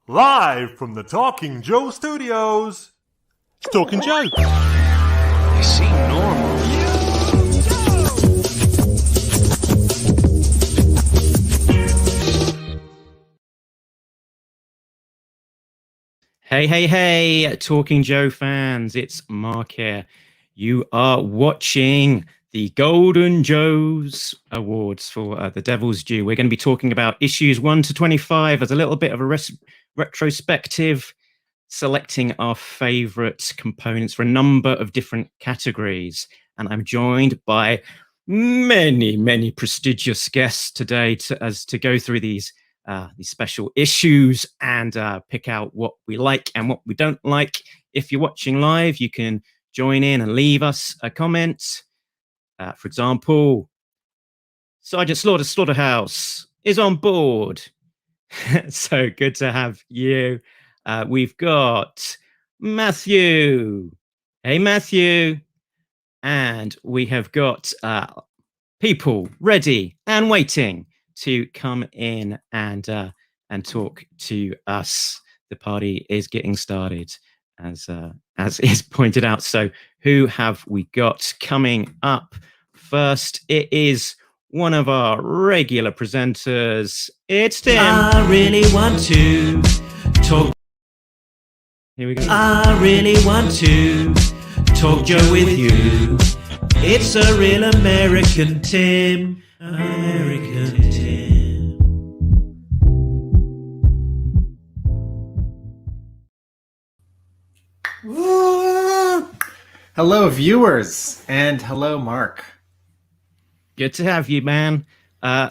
Live from the Talking Joe Studios. It's Talking Joe. They seem normal. Hey, Talking Joe fans, it's Mark here. You are watching the Golden Joes Awards for the Devil's Due. We're going to be talking about issues 1 to 25 as a little bit of a retrospective, selecting our favorite components for a number of different categories. And I'm joined by many prestigious guests today to go through these special issues and pick out what we like and what we don't like. If you're watching live, you can join in and leave us a comment. For example, Sergeant Slaughterhouse is on board. So good to have you. We've got Matthew. Hey, Matthew. And we have got people ready and waiting to come in and talk to us. The party is getting started, as is pointed out. So who have we got coming up first? It is one of our regular presenters. It's Tim. I really want to talk. Here we go. I really want to talk Joe with you. It's a real American Tim. American Tim. Hello, viewers, and hello, Mark. Good to have you, man.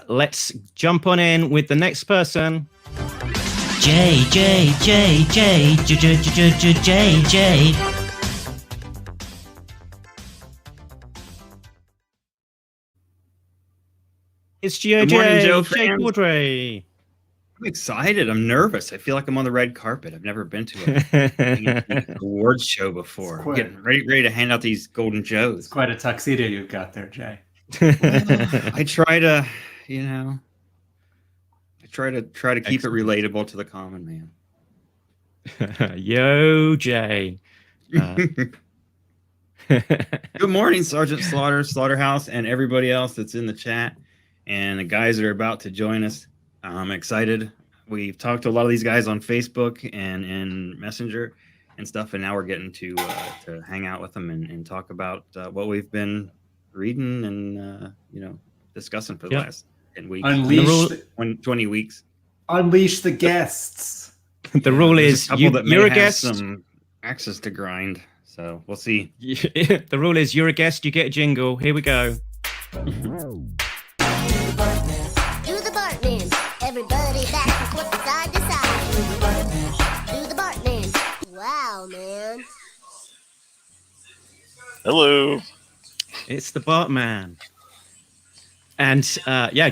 Let's jump on in with the next person. J. It's G.I. Good morning, Jay Joe fans. Cordray. I'm excited. I'm nervous. I feel like I'm on the red carpet. I've never been to an awards show before. I'm getting ready to hand out these Golden It's Joes. quite a tuxedo you've got there, Jay. I try to, keep it relatable to the common man. Yo, Jay. Good morning, Sergeant Slaughterhouse, and everybody else that's in the chat, and the guys that are about to join us. I'm excited. We've talked to a lot of these guys on Facebook and Messenger and stuff, and now we're getting to hang out with them and talk about what we've been reading and discussing for the last 10 weeks. Unleash 20 weeks. Unleash the guests. The rule is you're a guest. Some axes to grind, so we'll see. The rule is you're a guest, you get a jingle. Here we go. Everybody back and forth side to side. Do the Bartman. Wow, man. Hello. It's the Bartman. And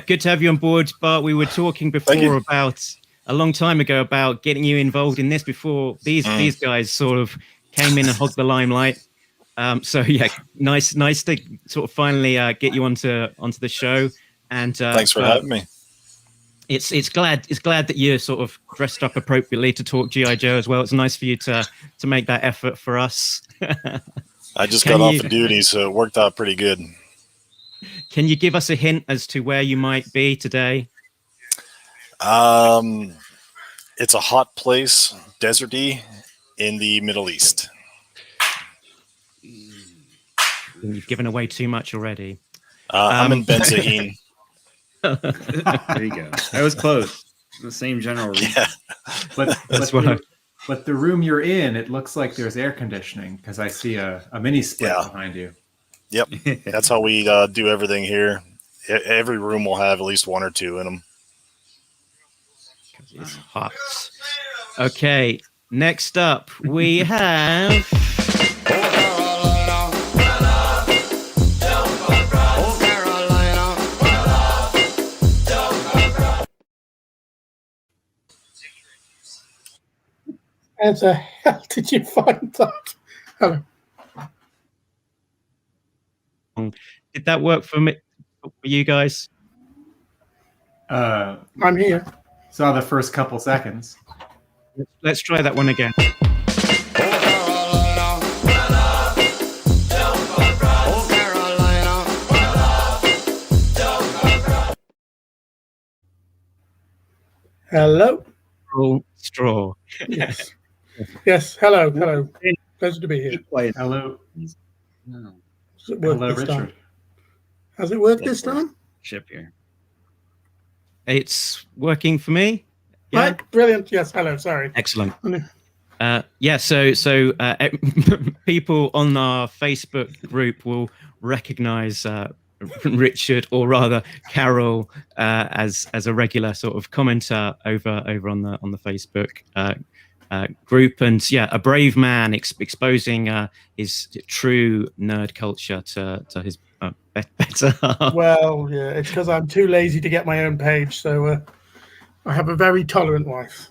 good to have you on board, Bart. We were talking before about a long time ago about getting you involved in this before these guys sort of came in and hogged the limelight. Nice to sort of finally get you onto the show. And thanks for having me. It's glad that you're sort of dressed up appropriately to talk G.I. Joe as well. It's nice for you to make that effort for us. I just got off of duty, so it worked out pretty good. Can you give us a hint as to where you might be today? It's a hot place, deserty, in the Middle East. You've given away too much already. I'm in Benzaheen. There you go. That was close. The same general region. Yeah. But the room you're in, it looks like there's air conditioning because I see a mini split behind you. Yep. That's how we do everything here. Every room will have at least one or two in them. It's hot. Okay, next up we have... How the hell did you find that? Hello. Did that work for me, for you guys? I'm here. Saw the first couple seconds. Let's try that one again. Hello. Straw. Yes. Yes. Hello. Hello. Pleasure to be here. Hello. No. Does it work Hello, this time? Richard. Has it worked this time? Ship here. It's working for me. Yeah. Right. Brilliant. Yes. Hello. Sorry. Excellent. So people on our Facebook group will recognize Richard, or rather Carol, as a regular sort of commenter over on the Facebook group, and a brave man exposing his true nerd culture to his better half. Well, yeah, it's because I'm too lazy to get my own page, so I have a very tolerant wife.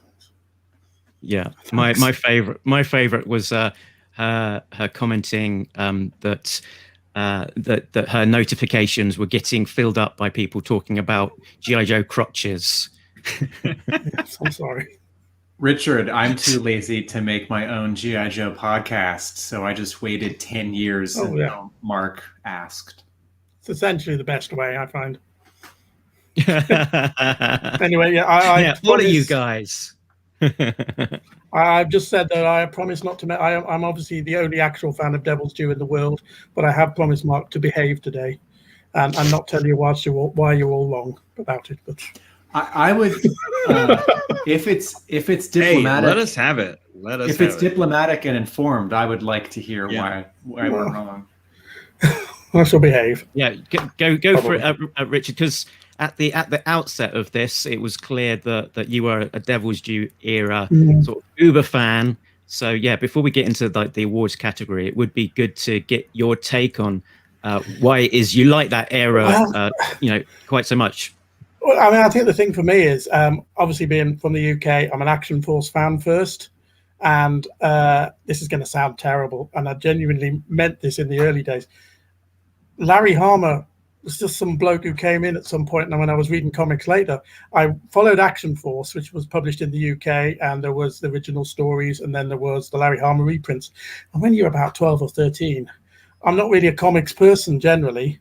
Yeah, my favorite was her commenting that her notifications were getting filled up by people talking about G.I. Joe crotches. Yes, I'm sorry. Richard, I'm too lazy to make my own G.I. Joe podcast, so I just waited 10 years until Mark asked. It's essentially the best way, I find. Anyway, Anyway, I what are you guys? I've just said that I promise not to. I'm obviously the only actual fan of Devil's Due in the world, but I have promised Mark to behave today, and not tell you why you're all wrong about it. But I would, if it's diplomatic. Hey, let us have it. If it's diplomatic and informed, I would like to hear why we're wrong. I shall behave. Yeah, go for it, Richard, because at the outset of this, it was clear that you were a Devil's Due era sort of uber fan. So yeah, before we get into the awards category, it would be good to get your take on why it is you like that era, quite so much. Well, I mean, I think the thing for me is obviously being from the UK, I'm an Action Force fan first, and this is going to sound terrible, and I genuinely meant this in the early days. Larry Hama was just some bloke who came in at some point, and when I was reading comics later, I followed Action Force, which was published in the UK, and there was the original stories, and then there was the Larry Hama reprints. And when you're about 12 or 13, I'm not really a comics person generally.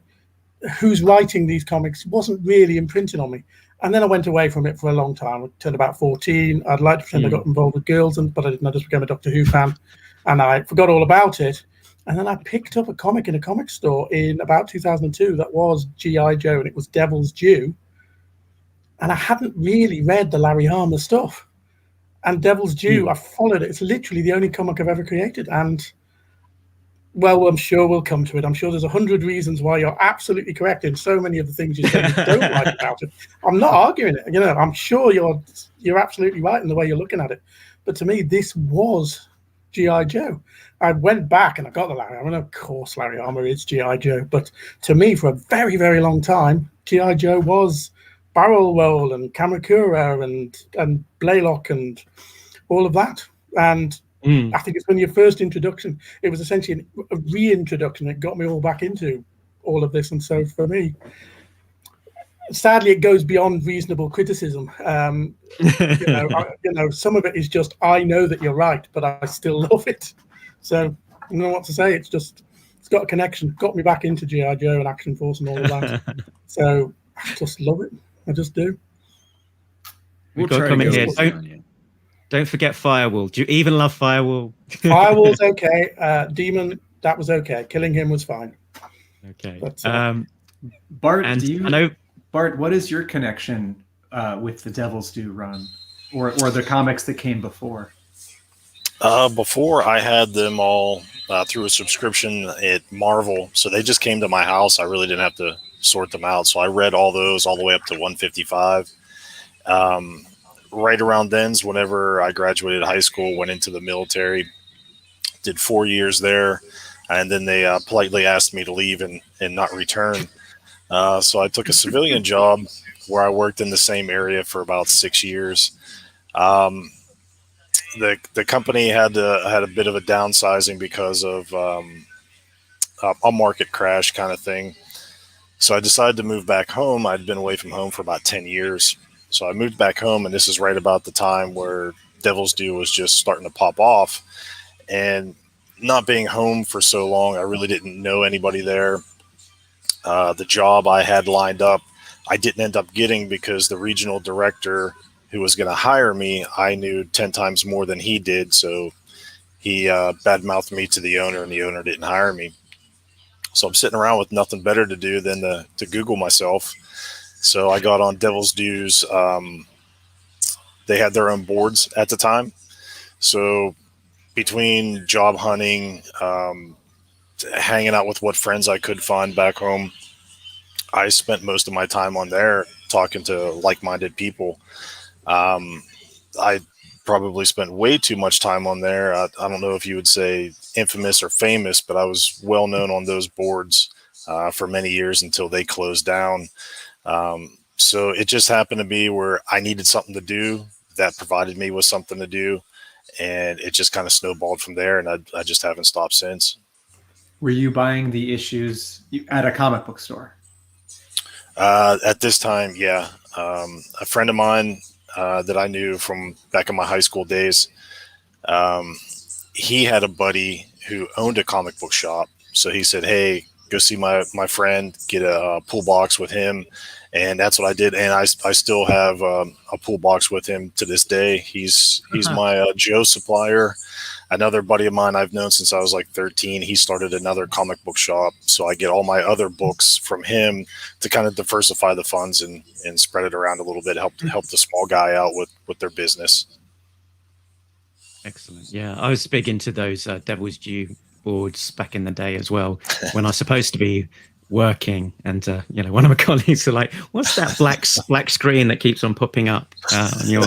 Who's writing these comics wasn't really imprinted on me. And then I went away from it for a long time. I turned about 14. I'd like to pretend I got involved with girls, but I didn't. I just became a Doctor Who fan, and I forgot all about it. And then I picked up a comic in a comic store in about 2002 that was G.I. Joe, and it was Devil's Due. And I hadn't really read the Larry Hama stuff. And Devil's Due, I followed it. It's literally the only comic I've ever created. And, well, I'm sure we'll come to it. I'm sure there's 100 reasons why you're absolutely correct in so many of the things you said you don't like about it. I'm not arguing it. I'm sure you're absolutely right in the way you're looking at it. But to me, this was G.I. Joe. I went back and I got the Larry. I mean, of course, Larry Hama is G.I. Joe, but to me, for a very, very long time, G.I. Joe was Barrel Roll and Kamakura and Blaylock and all of that. And I think it's when your first introduction, it was essentially a reintroduction. It got me all back into all of this. And so for me, sadly, it goes beyond reasonable criticism. Some of it is just, I know that you're right, but I still love it. So I don't know what to say. It's got a connection. Got me back into G.I. Joe and Action Force and all of that. So I just love it. I just do. We've got to come in here. Don't forget Firewall. Do you even love Firewall? Firewall's okay. Demon, that was okay. Killing him was fine. Okay. But, Bart, Bart, what is your connection with the Devil's Due run, or the comics that came before? Before, I had them all through a subscription at Marvel, so they just came to my house. I really didn't have to sort them out, so I read all those all the way up to 155. Right around then's whenever I graduated high school, went into the military, did 4 years there, and then they politely asked me to leave and not return. So I took a civilian job where I worked in the same area for about 6 years. The company had a bit of a downsizing because of a market crash kind of thing. So I decided to move back home. I'd been away from home for about 10 years. So I moved back home, and this is right about the time where Devil's Due was just starting to pop off. And not being home for so long, I really didn't know anybody there. The job I had lined up, I didn't end up getting because the regional director who was going to hire me, I knew 10 times more than he did. So he badmouthed me to the owner, and the owner didn't hire me. So I'm sitting around with nothing better to do than to Google myself. So I got on Devil's Dues. They had their own boards at the time. So between job hunting, hanging out with what friends I could find back home, I spent most of my time on there talking to like-minded people. I probably spent way too much time on there. I don't know if you would say infamous or famous, but I was well known on those boards for many years until they closed down. So it just happened to be where I needed something to do that provided me with something to do. And it just kind of snowballed from there. And I just haven't stopped since. Were you buying the issues at a comic book store? At this time, yeah. A friend of mine that I knew from back in my high school days, he had a buddy who owned a comic book shop. So he said, hey, go see my friend, get a pool box with him. And that's what I did. And I still have a pool box with him to this day. He's my Joe supplier. Another buddy of mine I've known since I was like 13. He started another comic book shop. So I get all my other books from him to kind of diversify the funds and spread it around a little bit, help the small guy out with their business. Excellent. Yeah, I was big into those Devil's Due boards back in the day as well, when I was supposed to be working, and one of my colleagues are like, what's that black screen that keeps on popping up on your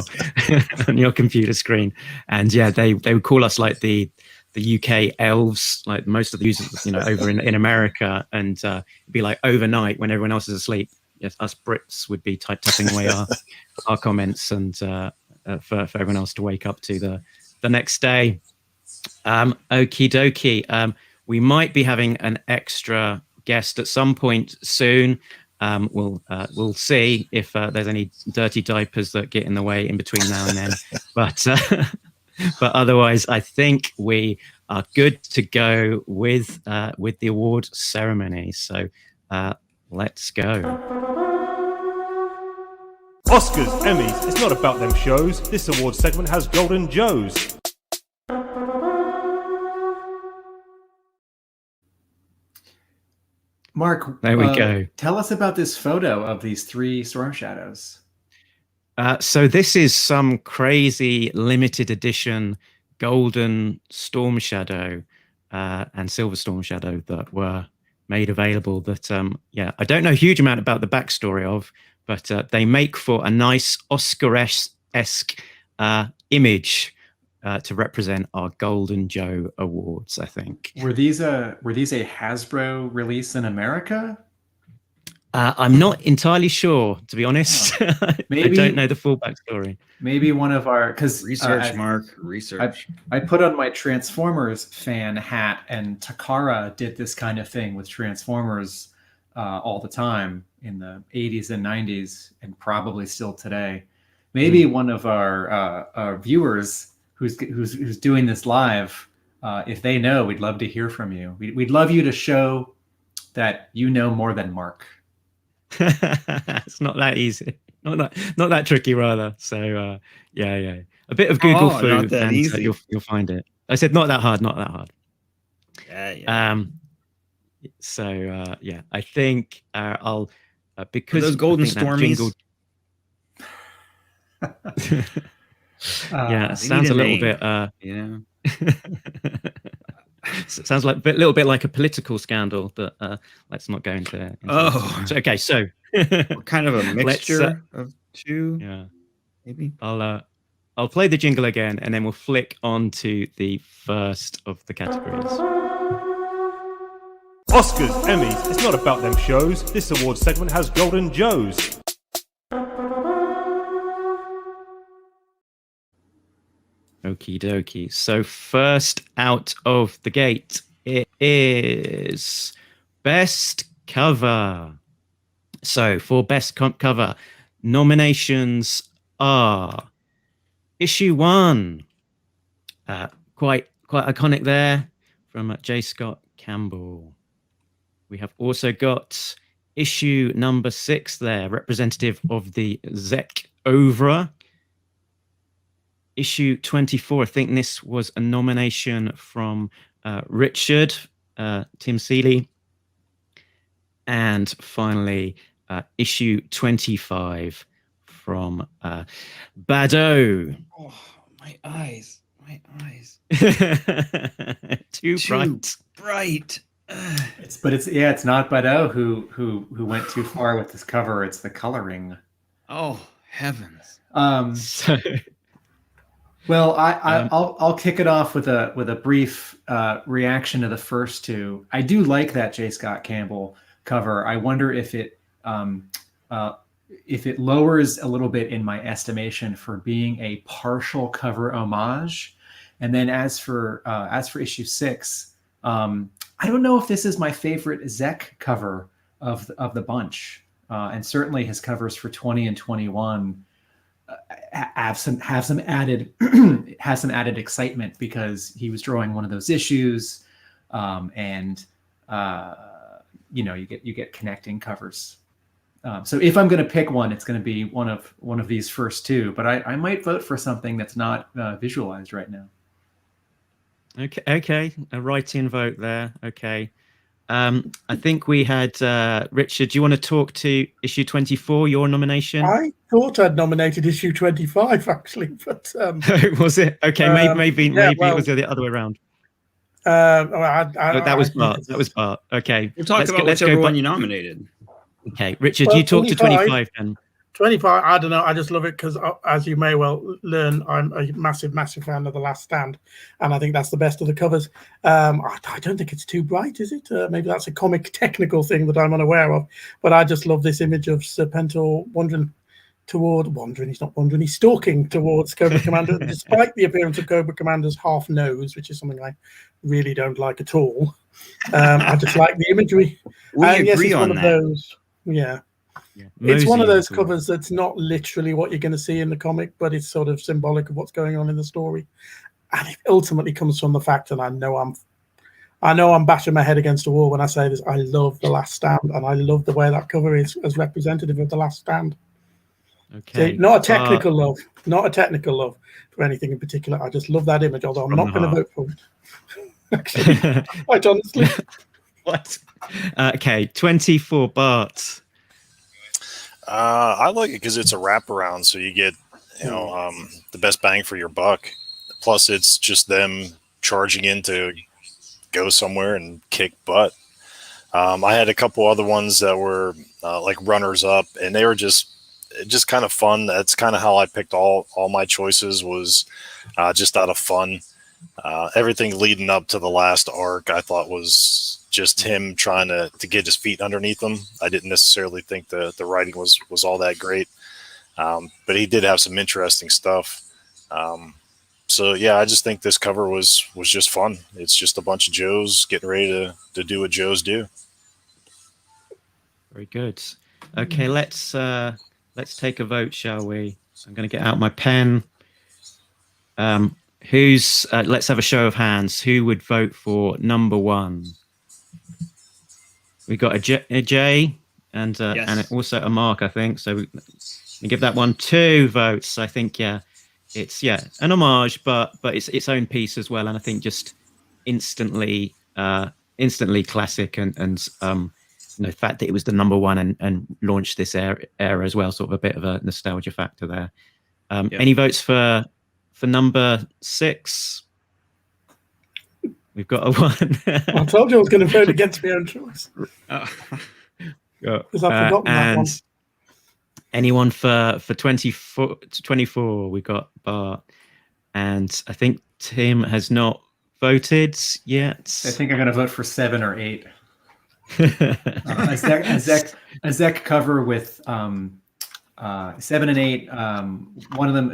on your computer screen? And yeah, they would call us like the UK elves, like most of the users over in America, and it'd be like overnight when everyone else is asleep, yes, us Brits would be typing away our comments, and for everyone else to wake up to the next day. Okie dokie. We might be having an extra guest at some point soon. We'll see if there's any dirty diapers that get in the way in between now and then. But otherwise, I think we are good to go with the award ceremony. So let's go. Oscars, Emmys, it's not about them shows. This award segment has Golden Joes. Mark, there we go. Tell us about this photo of these 3 storm shadows. So this is some crazy limited edition golden storm shadow and silver storm shadow that were made available that, I don't know a huge amount about the backstory of, but they make for a nice Oscar-esque image to represent our Golden Joe Awards, I think. Were these a Hasbro release in America? I'm not entirely sure, to be honest. Maybe, I don't know the full backstory. Maybe one of our research. I put on my Transformers fan hat, and Takara did this kind of thing with Transformers all the time in the 80s and 90s, and probably still today. Maybe one of our viewers who's doing this live, if they know, we'd love to hear from you. We'd love you to show that you know more than Mark. It's not that easy, not that tricky, rather. So a bit of Google food, and you'll find it. I said not that hard. I think I'll because those golden stormies. It sounds a little bit sounds like a little bit like a political scandal, but let's not go into okay, so kind of a mixture of two. Maybe I'll play the jingle again, and then we'll flick on to the first of the categories. Oscars, Emmys, it's not about them shows. This award segment has Golden Joes. Okie dokie. So first out of the gate, it is Best Cover. So for Best Cover, nominations are issue 1. Quite iconic there from J. Scott Campbell. We have also got issue number 6 there, representative of the Zek Ovra. Issue 24, I think this was a nomination from Richard, Tim Seeley. And finally, issue 25 from Bado. Oh, my eyes. Too bright. Bright. It's not Bado who went too far with this cover. It's the coloring. Oh, heavens. Well, I'll kick it off with a brief reaction to the first two. I do like that J. Scott Campbell cover. I wonder if it lowers a little bit in my estimation for being a partial cover homage. And then as for issue 6, I don't know if this is my favorite Zek cover of the bunch, and certainly his covers for 20 and 21 have some added excitement because he was drawing one of those issues, and you get connecting covers. So if I'm going to pick one, it's going to be one of these first two. But I might vote for something that's not visualized right now. Okay, a write-in vote there. Okay, I think we had Richard. Do you want to talk to issue 24, your nomination? I thought I'd nominated issue 25 actually, but was it? Okay, maybe it was the other way around. That was Bart. That was Bart. Okay, we'll talk about whichever one you nominated. Okay, Richard, you talk to 25 then. 25, I don't know. I just love it because, as you may well learn, I'm a massive fan of The Last Stand, and I think that's the best of the covers. I don't think it's too bright, is it? Maybe that's a comic technical thing that I'm unaware of, but I just love this image of Serpentor he's stalking towards Cobra Commander, despite the appearance of Cobra Commander's half nose, which is something I really don't like at all. I just like the imagery. We agree on that. Those, yeah. It's one of those covers that's not literally what you're going to see in the comic, but it's sort of symbolic of what's going on in the story. And it ultimately comes from the fact, and I know I'm bashing my head against a wall when I say this, I love The Last Stand, and I love the way that cover is as representative of The Last Stand. Okay. So not a technical love for anything in particular. I just love that image, although I'm not going to vote for it. Actually, quite honestly. What? Okay, 24, Bart. I like it because it's a wraparound, so you get the best bang for your buck. Plus, it's just them charging in to go somewhere and kick butt. I had a couple other ones that were like runners up, and they were just kind of fun. That's kind of how I picked all my choices, was just out of fun. Everything leading up to the last arc, I thought was just him trying to get his feet underneath him. I didn't necessarily think the writing was all that great, but he did have some interesting stuff. So yeah, I just think this cover was just fun. It's just a bunch of Joes getting ready to do what Joes do. Very good. Okay, let's take a vote, shall we? I'm going to get out my pen. Let's have a show of hands. Who would vote for number 1? We got a J and yes. And also a Mark, I think. So we give that one 2 votes. I think it's an homage, but it's its own piece as well. And I think just instantly classic, and the fact that it was the number 1 and launched this era as well, sort of a bit of a nostalgia factor there. Any votes for number 6? We've got a 1. I told you I was going to vote against my own choice. Because I've forgotten that one. Anyone for 24? We got Bart. And I think Tim has not voted yet. I think I'm going to vote for 7 or 8. A Zek cover with 7 and 8. One of them,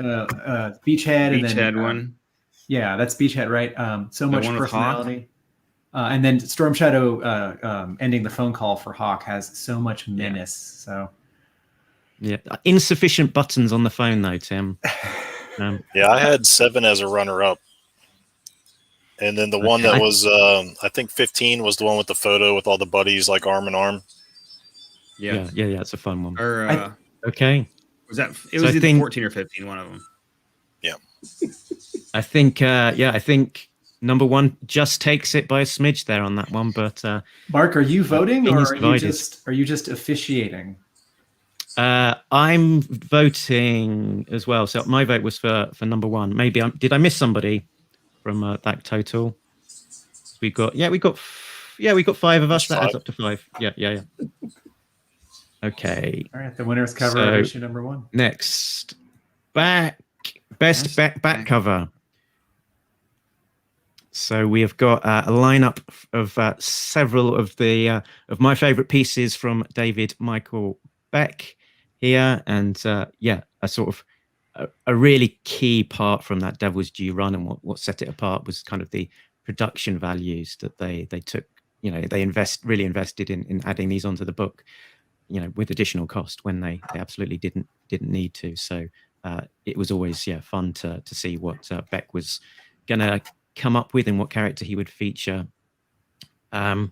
Beachhead, and then one. Yeah, that's Beachhead, right? So much personality. And then Storm Shadow ending the phone call for Hawk has so much menace. So yeah, insufficient buttons on the phone though, Tim. Yeah, I had 7 as a runner-up. And then the one that was, I think 15 was the one with the photo with all the buddies like arm in arm. Yeah. Yeah, it's a fun one. Or okay. was that? It So was I either think- 14 or 15. One of them. Yeah. I think, I think number 1 just takes it by a smidge there on that one. But Mark, are you voting or opinions are you just officiating? I'm voting as well. So my vote was for number 1. Maybe did I miss somebody from that total? We got 5 of us. That adds up to 5. Yeah. Okay. All right, the winner's cover of issue number 1. Next, best back cover. So we have got a lineup of several of the of my favorite pieces from David Michael Beck here, and a sort of a really key part from that Devil's Due run, and what set it apart was kind of the production values that they took. They really invested in adding these onto the book, with additional cost when they absolutely didn't need to. So it was always fun to see what Beck was gonna come up with and what character he would feature. Tim,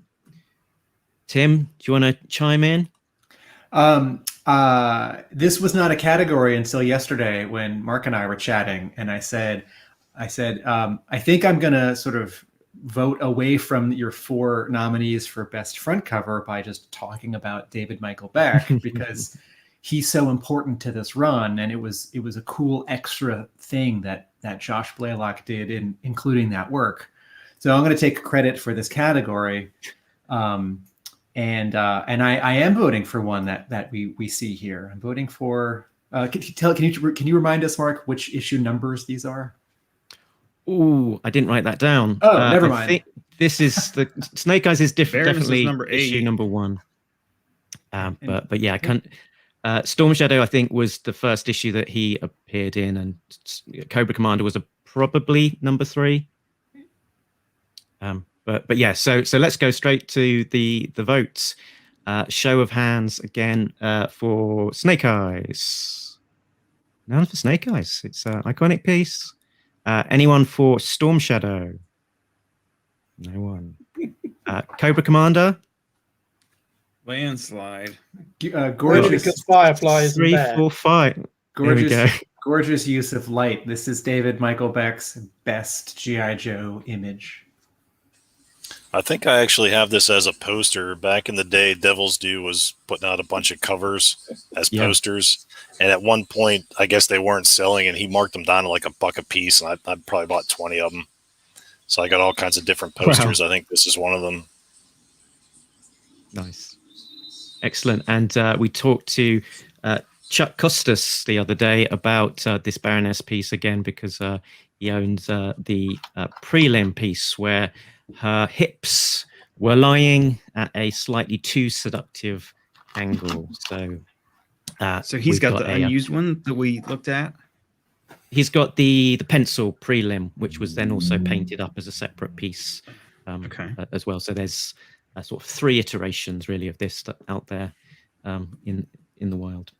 do you want to chime in? This was not a category until yesterday when Mark and I were chatting, and I said, I think I'm gonna sort of vote away from your 4 nominees for best front cover by just talking about David Michael Beck because he's so important to this run, and it was a cool extra thing that Josh Blaylock did in including that work. So I'm going to take credit for this category, and I am voting for one that we see here. I'm voting for. Can you remind us, Mark, which issue numbers these are? Ooh, I didn't write that down. Oh, never I mind. think this is the Snake Eyes is definitely number 8. issue number 1. But yeah, I can't. Storm Shadow, I think, was the first issue that he appeared in, and Cobra Commander was probably number 3. But yeah, so let's go straight to the votes. Show of hands again for Snake Eyes. None for Snake Eyes. It's an iconic piece. Anyone for Storm Shadow? No one. Cobra Commander? Landslide. Gorgeous. Because Firefly is 3, there. 4, 5. Gorgeous use of light. This is David Michael Beck's best G.I. Joe image. I think I actually have this as a poster. Back in the day, Devil's Due was putting out a bunch of covers as posters. And at one point, I guess they weren't selling, and he marked them down to like $1 a piece. And I probably bought 20 of them. So I got all kinds of different posters. Wow. I think this is one of them. Nice. Excellent. And we talked to Chuck Costas the other day about this Baroness piece again, because he owns the prelim piece where her hips were lying at a slightly too seductive angle. So he's got the unused one that we looked at. He's got the pencil prelim, which was then also painted up as a separate piece as well. So there's sort of 3 iterations really of this out there in the wild.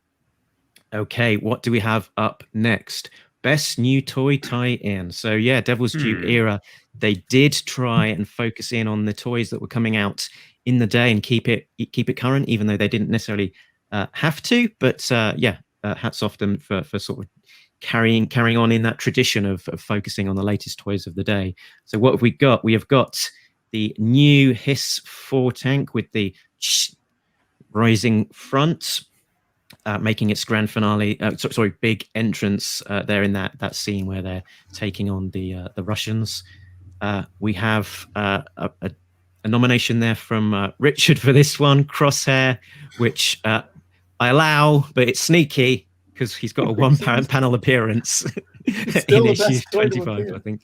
Okay, what do we have up next? Best new toy tie-in. So yeah, Devil's Due era, they did try and focus in on the toys that were coming out in the day and keep it current, even though they didn't necessarily have to. But hats off them for sort of carrying on in that tradition of focusing on the latest toys of the day. So what have we got? We have got the new Hiss 4 tank with the rising front, making its grand finale. Big entrance there in that scene where they're taking on the Russians. We have a nomination there from Richard for this one, Crosshair, which I allow, but it's sneaky because he's got a one-panel appearance in issue 25, I think.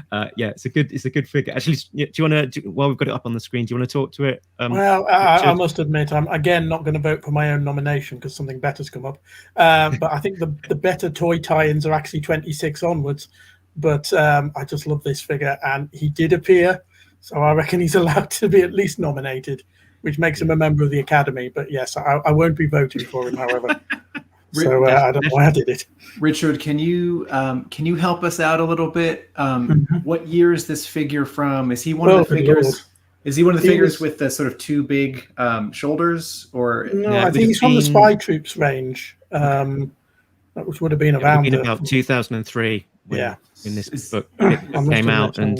It's a good figure. Actually, do you want to, while we've got it up on the screen, do you want to talk to it? I must admit, I'm again not going to vote for my own nomination because something better's come up. But I think the better toy tie-ins are actually 26 onwards. But I just love this figure, and he did appear, so I reckon he's allowed to be at least nominated, which makes him a member of the Academy. But yes, I won't be voting for him, however. So I don't know why I did it. Richard, can you help us out a little bit? What year is this figure from? Is he one of the figures? Lord. Is he one of the figures with the sort of two big shoulders? Or No, Yeah, I think he's from the Spy Troops range, which would have been It would have around been about 2003 when this book came out, and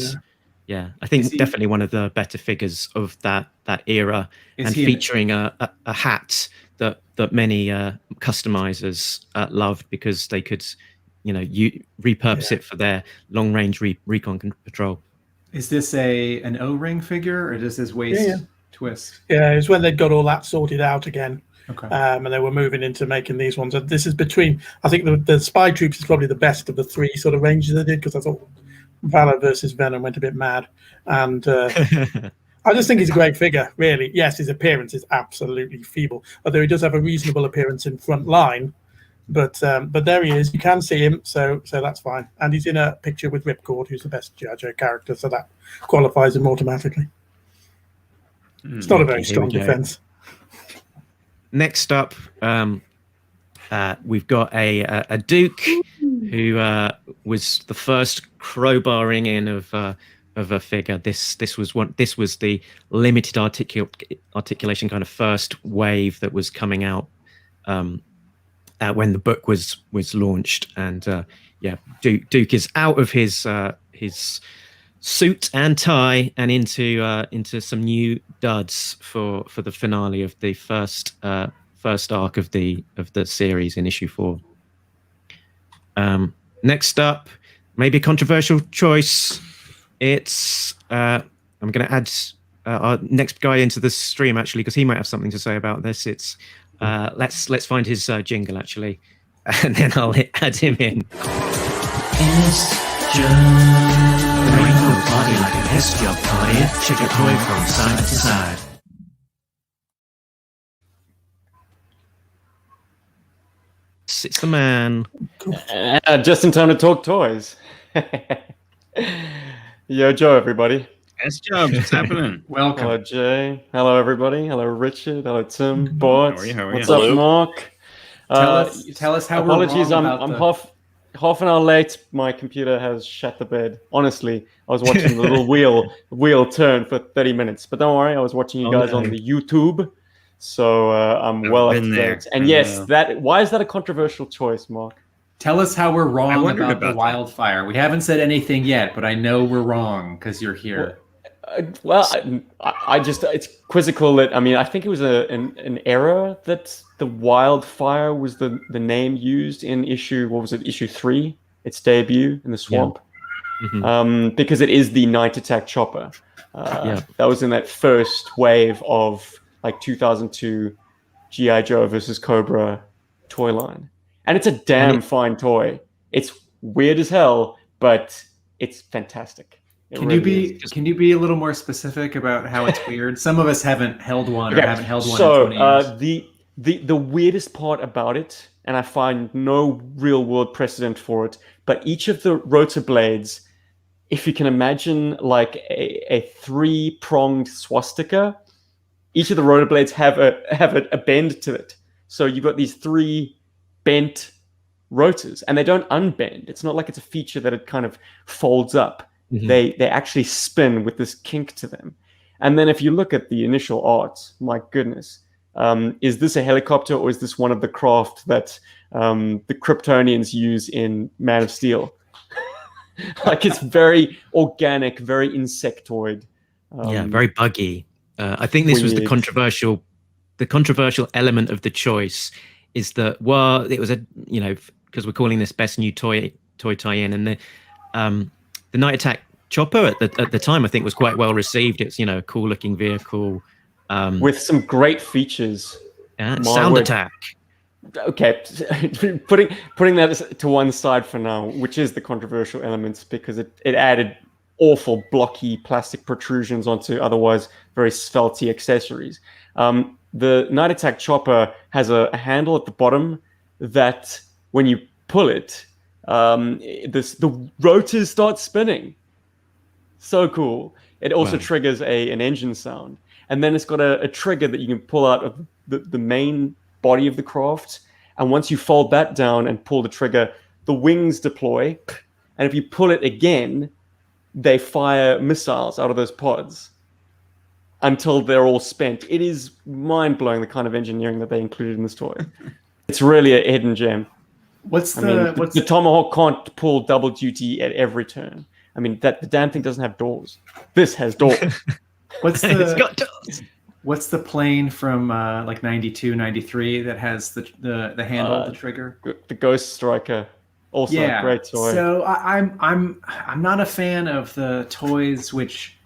I think definitely one of the better figures of that era, and featuring a hat that many customizers loved because they could, repurpose it for their long range recon patrol. Is this an O-ring figure, or does his waist twist? Yeah, it's when they'd got all that sorted out again. Okay. And they were moving into making these ones. And this is between, I think the Spy Troops is probably the best of the three sort of ranges they did, because I thought Valor versus Venom went a bit mad. And I just think he's a great figure, really. Yes, his appearance is absolutely feeble, although he does have a reasonable appearance in front line. But there he is. You can see him, so that's fine. And he's in a picture with Ripcord, who's the best G.I. Joe character, so that qualifies him automatically. It's not a very strong defense. Next up, we've got a Duke who was the first crowbarring in of a figure. This was the limited articulation kind of first wave that was coming out when the book was launched. And Duke is out of his suit and tie and into some new duds for the finale of the first arc of the series in issue 4. Next up, maybe a controversial choice. It's I'm going to add our next guy into the stream actually, because he might have something to say about this. It's let's find his jingle actually, and then I'll add him in. Body like an S-job party, shake your toy from side to side. It's the man. Just in time to talk toys. Yo, Joe, everybody. S-job, what's happening? Welcome. Hello, Jay. Hello, everybody. Hello, Richard. Hello, Tim. Bart. How are What's you? up, Mark? Tell us how apologies, we're wrong I'm about half an hour late. My computer has shat the bed. Honestly, I was watching the little wheel turn for 30 minutes. But don't worry, I was watching you guys on the YouTube. So I'm well up to date. And yes, why is that a controversial choice, Mark? Tell us how we're wrong about the that. wildfire. We haven't said anything yet, but I know we're wrong because you're here. I just, it's quizzical that, I think it was an error that the wildfire was the name used in issue 3, its debut in the swamp. Yeah. Mm-hmm. Because it is the Night Attack Chopper. That was in that first wave of like 2002 G.I. Joe versus Cobra toy line. And it's a damn fine toy. It's weird as hell, but it's fantastic. Can you be a little more specific about how it's weird? Some of us haven't held one or haven't held one in 20 years. The weirdest part about it, and I find no real world precedent for it, but each of the rotor blades, if you can imagine like a 3-pronged swastika, each of the rotor blades have a bend to it. So you've got these 3 bent rotors, and they don't unbend. It's not like it's a feature that it kind of folds up. Mm-hmm. They actually spin with this kink to them. And then if you look at the initial art, my goodness, is this a helicopter or is this one of the craft that the Kryptonians use in Man of Steel? Like it's very organic, very insectoid. Very buggy. I think this was the controversial element of the choice is that, well, it was because we're calling this best new toy tie-in, and the Night Attack Chopper at the time I think was quite well received. It's a cool looking vehicle with some great features. Sound attack. Okay, putting that to one side for now, which is the controversial elements, because it added awful blocky plastic protrusions onto otherwise very svelty accessories. The Night Attack Chopper has a handle at the bottom that when you pull it, the rotors start spinning. So cool. It also triggers an engine sound. And then it's got a trigger that you can pull out of the main body of the craft. And once you fold that down and pull the trigger, the wings deploy. And if you pull it again, they fire missiles out of those pods until they're all spent. It is mind-blowing, the kind of engineering that they included in this toy. It's really a hidden gem. The Tomahawk can't pull double duty at every turn. I mean, the damn thing doesn't have doors. This has doors. It's got doors. What's the plane from like 92, 93 that has the handle, the trigger? The Ghost Striker. Also a great toy. So I'm not a fan of the toys which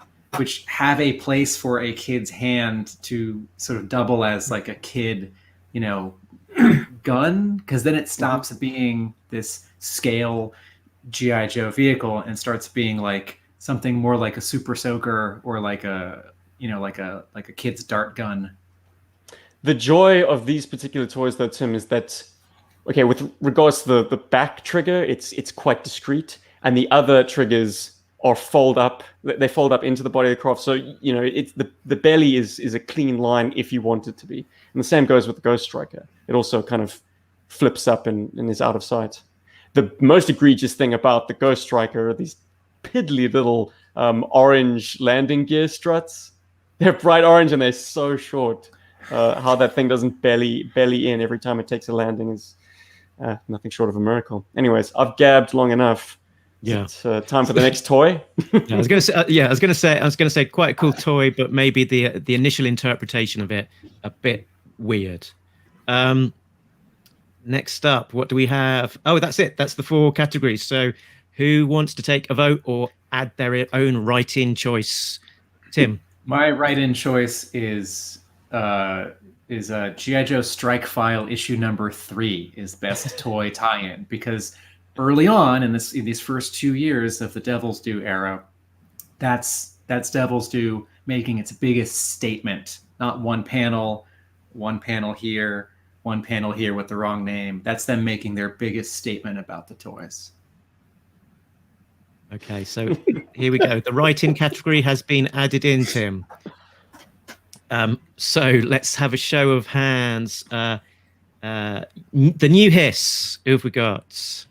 have a place for a kid's hand to sort of double as like a kid, gun, because then it stops being this scale G.I. Joe vehicle and starts being like something more like a Super Soaker or like a like a kid's dart gun. The joy of these particular toys, though, Tim, is that with regards to the back trigger, it's quite discreet, and the other triggers are fold up. They fold up into the body of the craft, so it's the belly is a clean line if you want it to be. And the same goes with the Ghost Striker. It also kind of flips up and is out of sight. The most egregious thing about the Ghost Striker are these piddly little orange landing gear struts. They're bright orange and they're so short. How that thing doesn't belly in every time it takes a landing is nothing short of a miracle. Anyways, I've gabbed long enough. Yeah, it's time for the next toy. I was going to say quite a cool toy, but maybe the initial interpretation of it a bit weird. Next up, what do we have? Oh, that's it. That's the 4 categories. So, who wants to take a vote or add their own write-in choice? Tim. My write-in choice is G.I. Joe Strike File issue number 3 is best toy tie-in, because early on in these first 2 years of the Devil's Due era, that's Devil's Due making its biggest statement. Not one panel here, one panel here with the wrong name. That's them making their biggest statement about the toys. Okay, so here we go. The write-in category has been added in, Tim. So let's have a show of hands. The new hiss. Who have we got?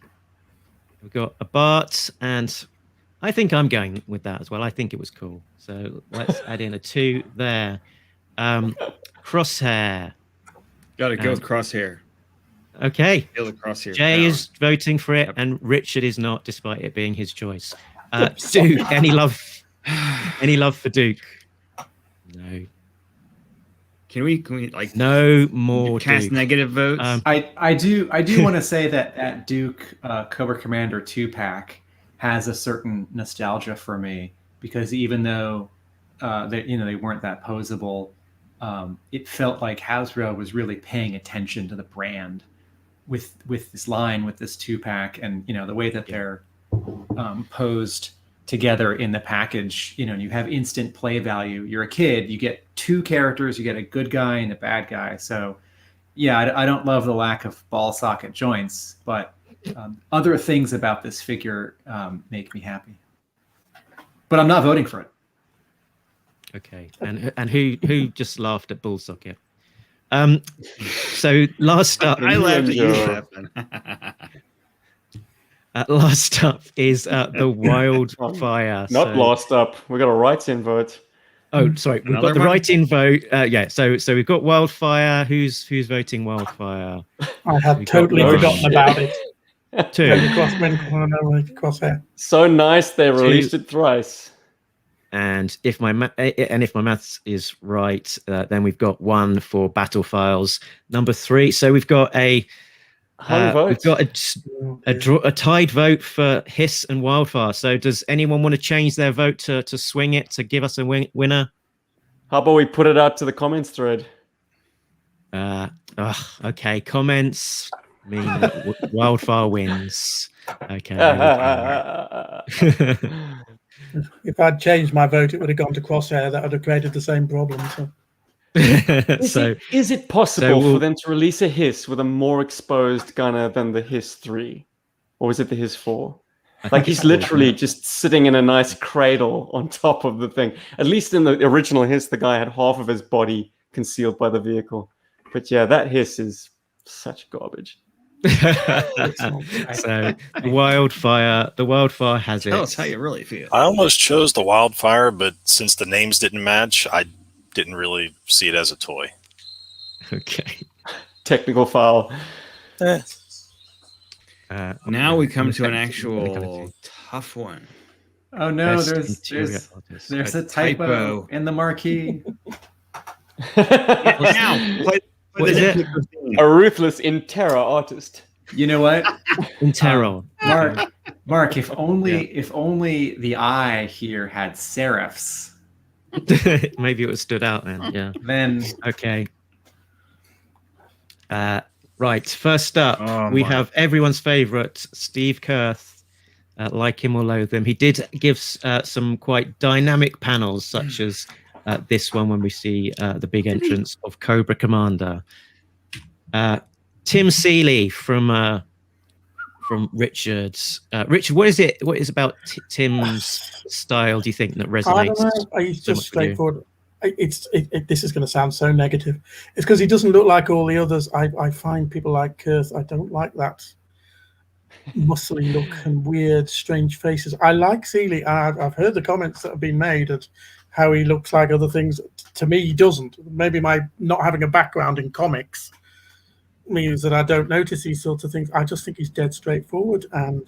We've got a Bart, and I think I'm going with that as well. I think it was cool. So let's add in a 2 there. Crosshair. Got to go with Crosshair. Okay. Feel the Crosshair Jay power. is voting for it, and Richard is not, despite it being his choice. Duke, any love for Duke? No. Can we like no more cast Duke. negative votes? I do want to say that Duke Cobra Commander 2-pack has a certain nostalgia for me, because even though they weren't that posable, it felt like Hasbro was really paying attention to the brand with this line, with this 2-pack, and the way that they're posed together in the package. And you have instant play value. You're a kid, you get 2 characters, you get a good guy and a bad guy. So yeah, I don't love the lack of ball socket joints, but other things about this figure make me happy. But I'm not voting for it. Okay, and who just laughed at ball socket? So last up, I laughed at you laughing. Last up is the Wildfire. Not last up. We got a write-in vote. Oh, sorry, we've got the write-in vote. So we've got Wildfire. Who's voting Wildfire? I had totally forgotten about it. 2. Crosshair. So nice they released it thrice. And if my maths is right, then we've got 1 for Battle Files number 3. So we've got a tied vote for Hiss and Wildfire. So does anyone want to change their vote to swing it to give us a winner? How about we put it out to the comments thread? Okay, comments mean that Wildfire wins. Okay. If I'd changed my vote, it would have gone to Crosshair. That would have created the same problem. So. Is it possible for them to release a Hiss with a more exposed gunner than the Hiss 3? Or is it the Hiss 4? Like he's literally just sitting in a nice cradle on top of the thing. At least in the original Hiss, the guy had half of his body concealed by the vehicle. But yeah, that Hiss is Such garbage. So the wildfire has it. Tell us how you really feel. I almost chose the wildfire, but since the names didn't match, I didn't really see it as a toy. Okay. Technical foul. Now we come to an actual tough one. Oh no, Best there's interior artist. there's a typo in the marquee. Now, play What is the it? Nit-pick theme. A ruthless in terror artist. You know what, In terror. Mark? If only the I here had serifs, Maybe it was stood out then. Yeah. then Okay. Right. First up, Oh, we my. have everyone's favorite, Steve Kurth. Like him or loathe him, he did give some quite dynamic panels, such as this one when we see the big entrance of Cobra Commander. Tim Seeley from Richard's. Richard, what is it? What is about Tim's style? Do you think that I resonates? don't know. He's so just much with you? straightforward. This is going to sound so negative. It's because he doesn't look like all the others. I find people like Kurth. I don't like that muscly look and weird, strange faces. I like Seeley. I've heard the comments that have been made at how he looks like other things. To me, he doesn't. Maybe my not having a background in comics means that I don't notice these sorts of things. I just think he's dead straightforward, and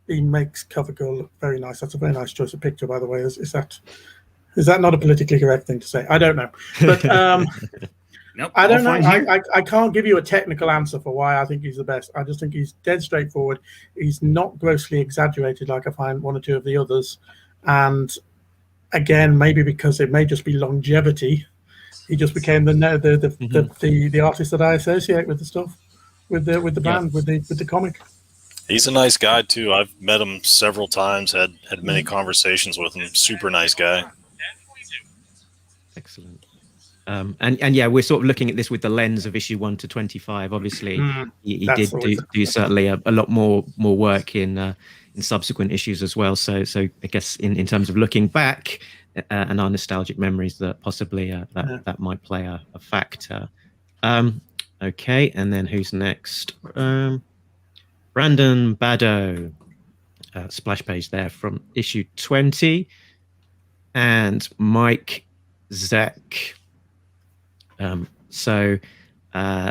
he makes CoverGirl look very nice. That's a very nice choice of picture, by the way. Is that not a politically correct thing to say? I don't know, but Nope, I don't I'll know. find you. I can't give you a technical answer for why I think he's the best. I just think he's dead straightforward. He's not grossly exaggerated like I find one or two of the others. And again, maybe because it may just be longevity, he just became the artist that I associate with the stuff, with the band, with the comic. He's a nice guy too. I've met him several times, had many conversations with him. Super nice guy. Excellent. And yeah, we're sort of looking at this with the lens of issue 1 to 25. Obviously, he did do certainly a lot more work in subsequent issues as well. So I guess in terms of looking back and our nostalgic memories, that possibly that might play a factor. Okay, and then who's next? Brandon Bado, splash page there from issue 20, and Mike Zeck.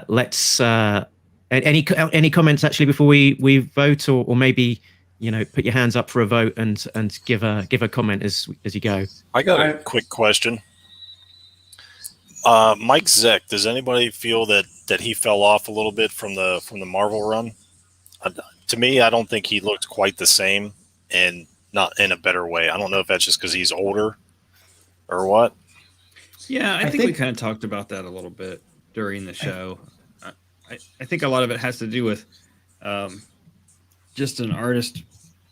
Let's any comments actually before we vote, or maybe put your hands up for a vote and give a comment as you go. I got a quick question. Mike Zeck, does anybody feel that he fell off a little bit from the Marvel run? To me, I don't think he looked quite the same, and not in a better way. I don't know if that's just because he's older or what. Yeah, I think we kind of talked about that a little bit during the show. I think a lot of it has to do with just an artist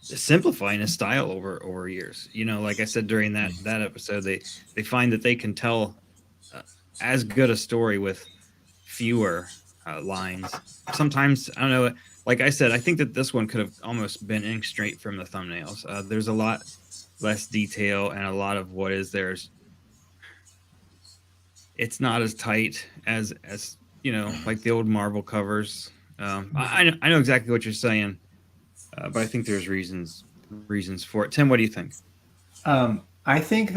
simplifying his style over years. Like I said during that episode, they find that they can tell as good a story with fewer lines. Sometimes, I don't know, like I said, I think that this one could have almost been ink straight from the thumbnails. There's a lot less detail, and a lot of what is there's. It's not as tight as like the old Marvel covers. I know exactly what you're saying, but I think there's reasons for it. Tim, what do you think? I think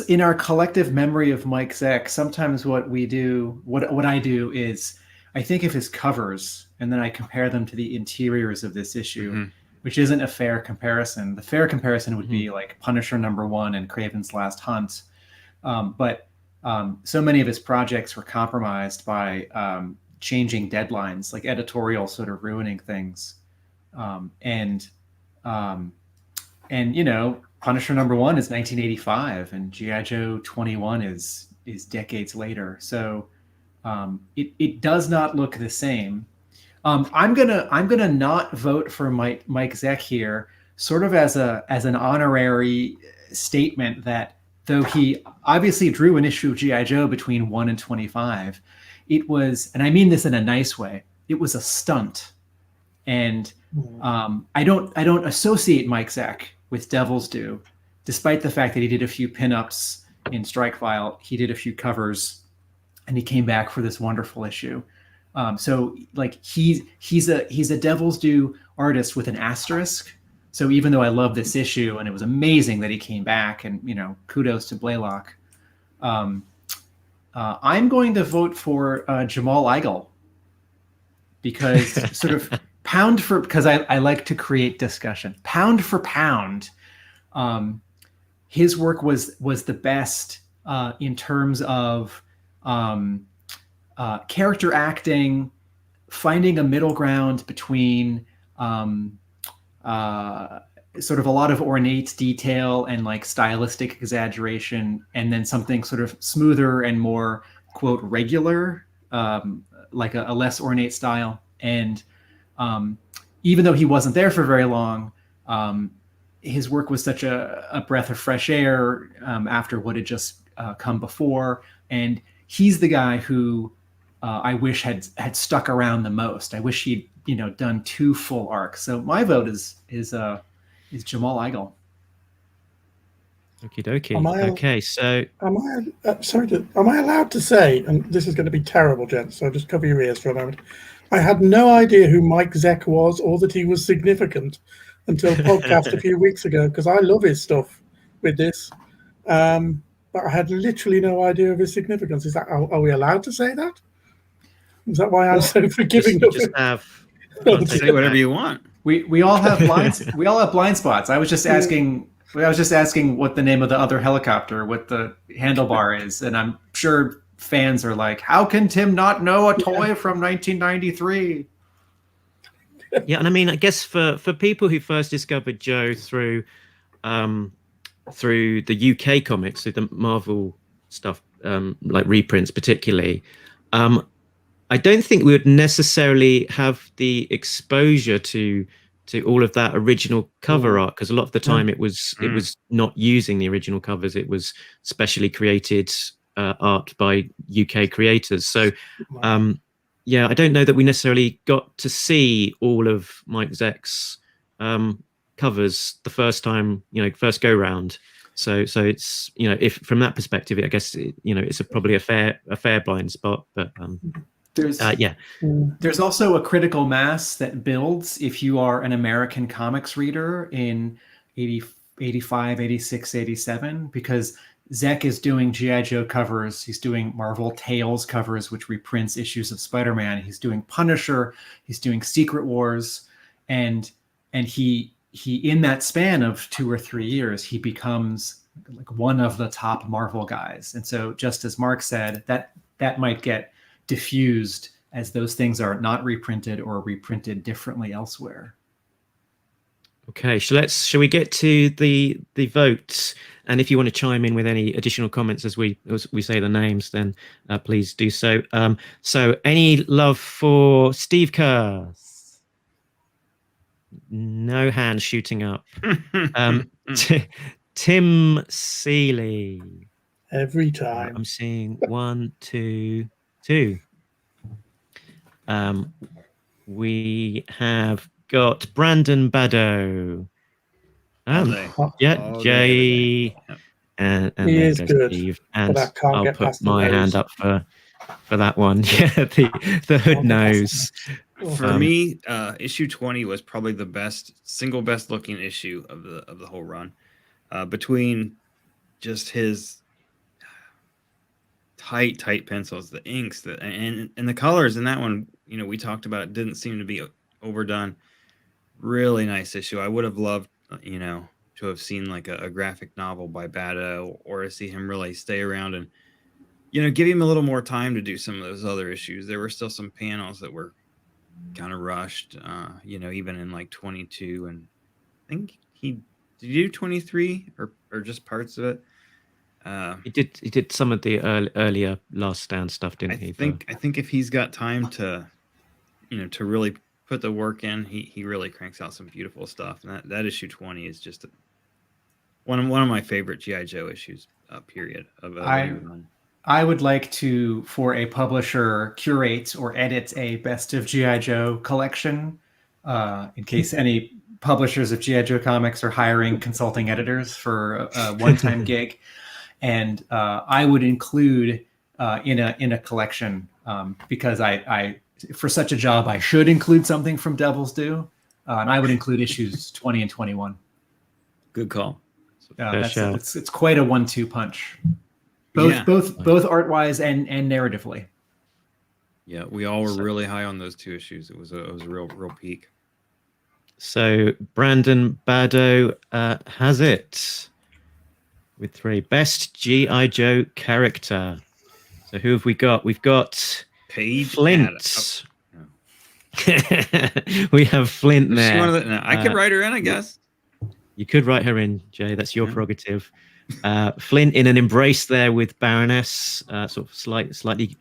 in our collective memory of Mike Zeck, sometimes what I do is I think of his covers and then I compare them to the interiors of this issue, which isn't a fair comparison. The fair comparison would be like Punisher #1 and Kraven's Last Hunt, but so many of his projects were compromised by changing deadlines, like editorial sort of ruining things. And Punisher #1 is 1985 and G.I. Joe 21 is decades later. So it does not look the same. I'm gonna not vote for Mike Zeck here, sort of as an honorary statement that though he obviously drew an issue of G.I. Joe between 1 and 25, it was, and I mean this in a nice way, it was a stunt. And I don't associate Mike Zeck with Devil's Due, despite the fact that he did a few pinups in Strike File, he did a few covers. and he came back for this wonderful issue. So like he's a Devil's Due artist with an asterisk. So even though I love this issue and it was amazing that he came back, and kudos to Blaylock, I'm going to vote for Jamal Igle, because sort of because I like to create discussion. Pound for pound, his work was the best in terms of character acting, finding a middle ground between sort of a lot of ornate detail and like stylistic exaggeration, and then something sort of smoother and more, quote, regular, like a less ornate style. And even though he wasn't there for very long, his work was such a breath of fresh air after what had just come before. And he's the guy who I wish had stuck around the most. I wish he'd done 2 full arcs. So my vote is Jamal Igle. Okie dokie. Okay, so am I allowed to say, and this is going to be terrible, gents, so just cover your ears for a moment. I had no idea who Mike Zeck was or that he was significant until podcast a few weeks ago, because I love his stuff with this. But I had literally no idea of his significance. Is that, are we allowed to say that? Is that why I'm so forgiving of him? Say whatever you want. We all have blind spots. I was just asking what the name of the other helicopter, what the handlebar is, and I'm sure fans are like, how can Tim not know a toy from 1993? Yeah, and I mean, I guess for people who first discovered Joe through the UK comics, through the Marvel stuff, like reprints particularly, I don't think we would necessarily have the exposure to all of that original cover art, because a lot of the time it was not using the original covers. It was specially created art by UK creators. So yeah, I don't know that we necessarily got to see all of Mike Zeck's covers the first time, first go round. So it's, if from that perspective, I guess it's probably a fair blind spot, but there's also a critical mass that builds if you are an American comics reader in 85, 86, 87, because Zeck is doing G.I. Joe covers. He's doing Marvel Tales covers, which reprints issues of Spider-Man. He's doing Punisher. He's doing Secret Wars. And he in that span of 2 or 3 years, he becomes like one of the top Marvel guys. And so just as Mark said, that might get diffused as those things are not reprinted or reprinted differently elsewhere. Okay, shall we get to the vote? And if you want to chime in with any additional comments as we say the names, then please do so. So any love for Steve Kerr? No hands shooting up. Tim Seeley. Every time. I'm seeing 1, 2, 2. We have got Brandon Baddow. Jay. And he is good. Steve. And I'll put my hand up for that one. Yeah, the hood nose. For me, issue 20 was probably the single best looking issue of the whole run. Between just his tight pencils, the inks, and the colors in that one, we talked about, it didn't seem to be overdone. Really nice issue. I would have loved, to have seen like a graphic novel by Baddow, or to see him really stay around and, give him a little more time to do some of those other issues. There were still some panels that were kind of rushed, even in like 22, and I think did he do 23 or just parts of it? He did some of the earlier Last Stand stuff, didn't he? I think if he's got time to, to really put the work in, he really cranks out some beautiful stuff. And that issue 20 is just one of my favorite G.I. Joe issues. Period. I would like for a publisher curate or edit a Best of G.I. Joe collection, in case any publishers of G.I. Joe comics are hiring consulting editors for a one-time gig. And I would include in a collection because I for such a job I should include something from Devil's Due, and I would include issues 20 and 21. Good call. It's quite a 1-2 punch, both art wise and narratively. Yeah, we all were really high on those 2 issues. It was a real peak. So Brandon Bado has it with 3. Best G.I. Joe character. So who have we got? We've got Paige Flint. We have Flint there. I could write her in, I guess. You could write her in, Jay. That's your prerogative. Flint in an embrace there with Baroness, sort of slightly,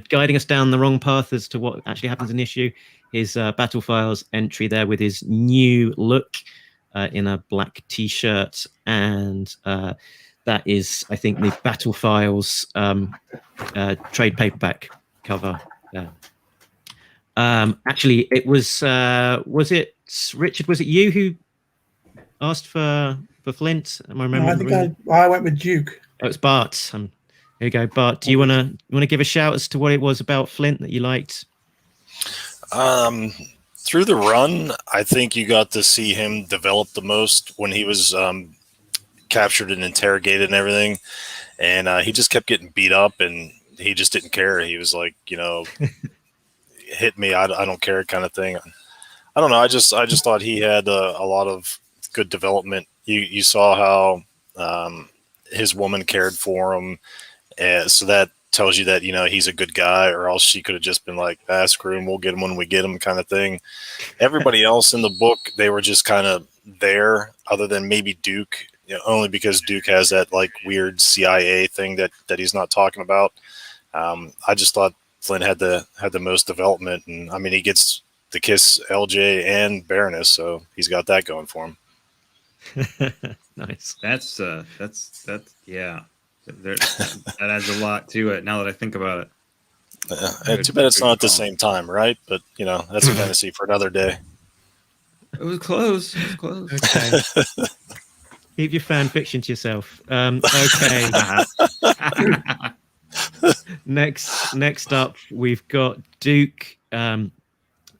guiding us down the wrong path as to what actually happens in the issue. His Battle Files entry there with his new look in a black T-shirt, and that is, I think, the Battle Files trade paperback cover. Yeah. Actually, it was it Richard? Was it you who asked for Flint? Am I remembering? I think I went with Duke. Oh, it's Bart. Here you go, Bart. Do you want to give a shout as to what it was about Flint that you liked? Through the run, I think you got to see him develop the most when he was captured and interrogated and everything, and he just kept getting beat up, and he just didn't care. He was like, hit me, I don't care kind of thing. I don't know. I just thought he had a lot of good development. You saw how his woman cared for him, so that tells you that he's a good guy, or else she could have just been like, screw him, we'll get him when we get him kind of thing. Everybody else in the book, they were just kind of there, other than maybe Duke, only because Duke has that like weird CIA thing that he's not talking about. I just thought Flint had the most development, and I mean, he gets to kiss LJ and Baroness, so he's got that going for him. Nice. That's yeah. That adds a lot to it. Now that I think about it, too bad it's not at the same time, right? But that's a fantasy for another day. It was close. Okay. Keep your fan fiction to yourself. Okay. Next up, we've got Duke.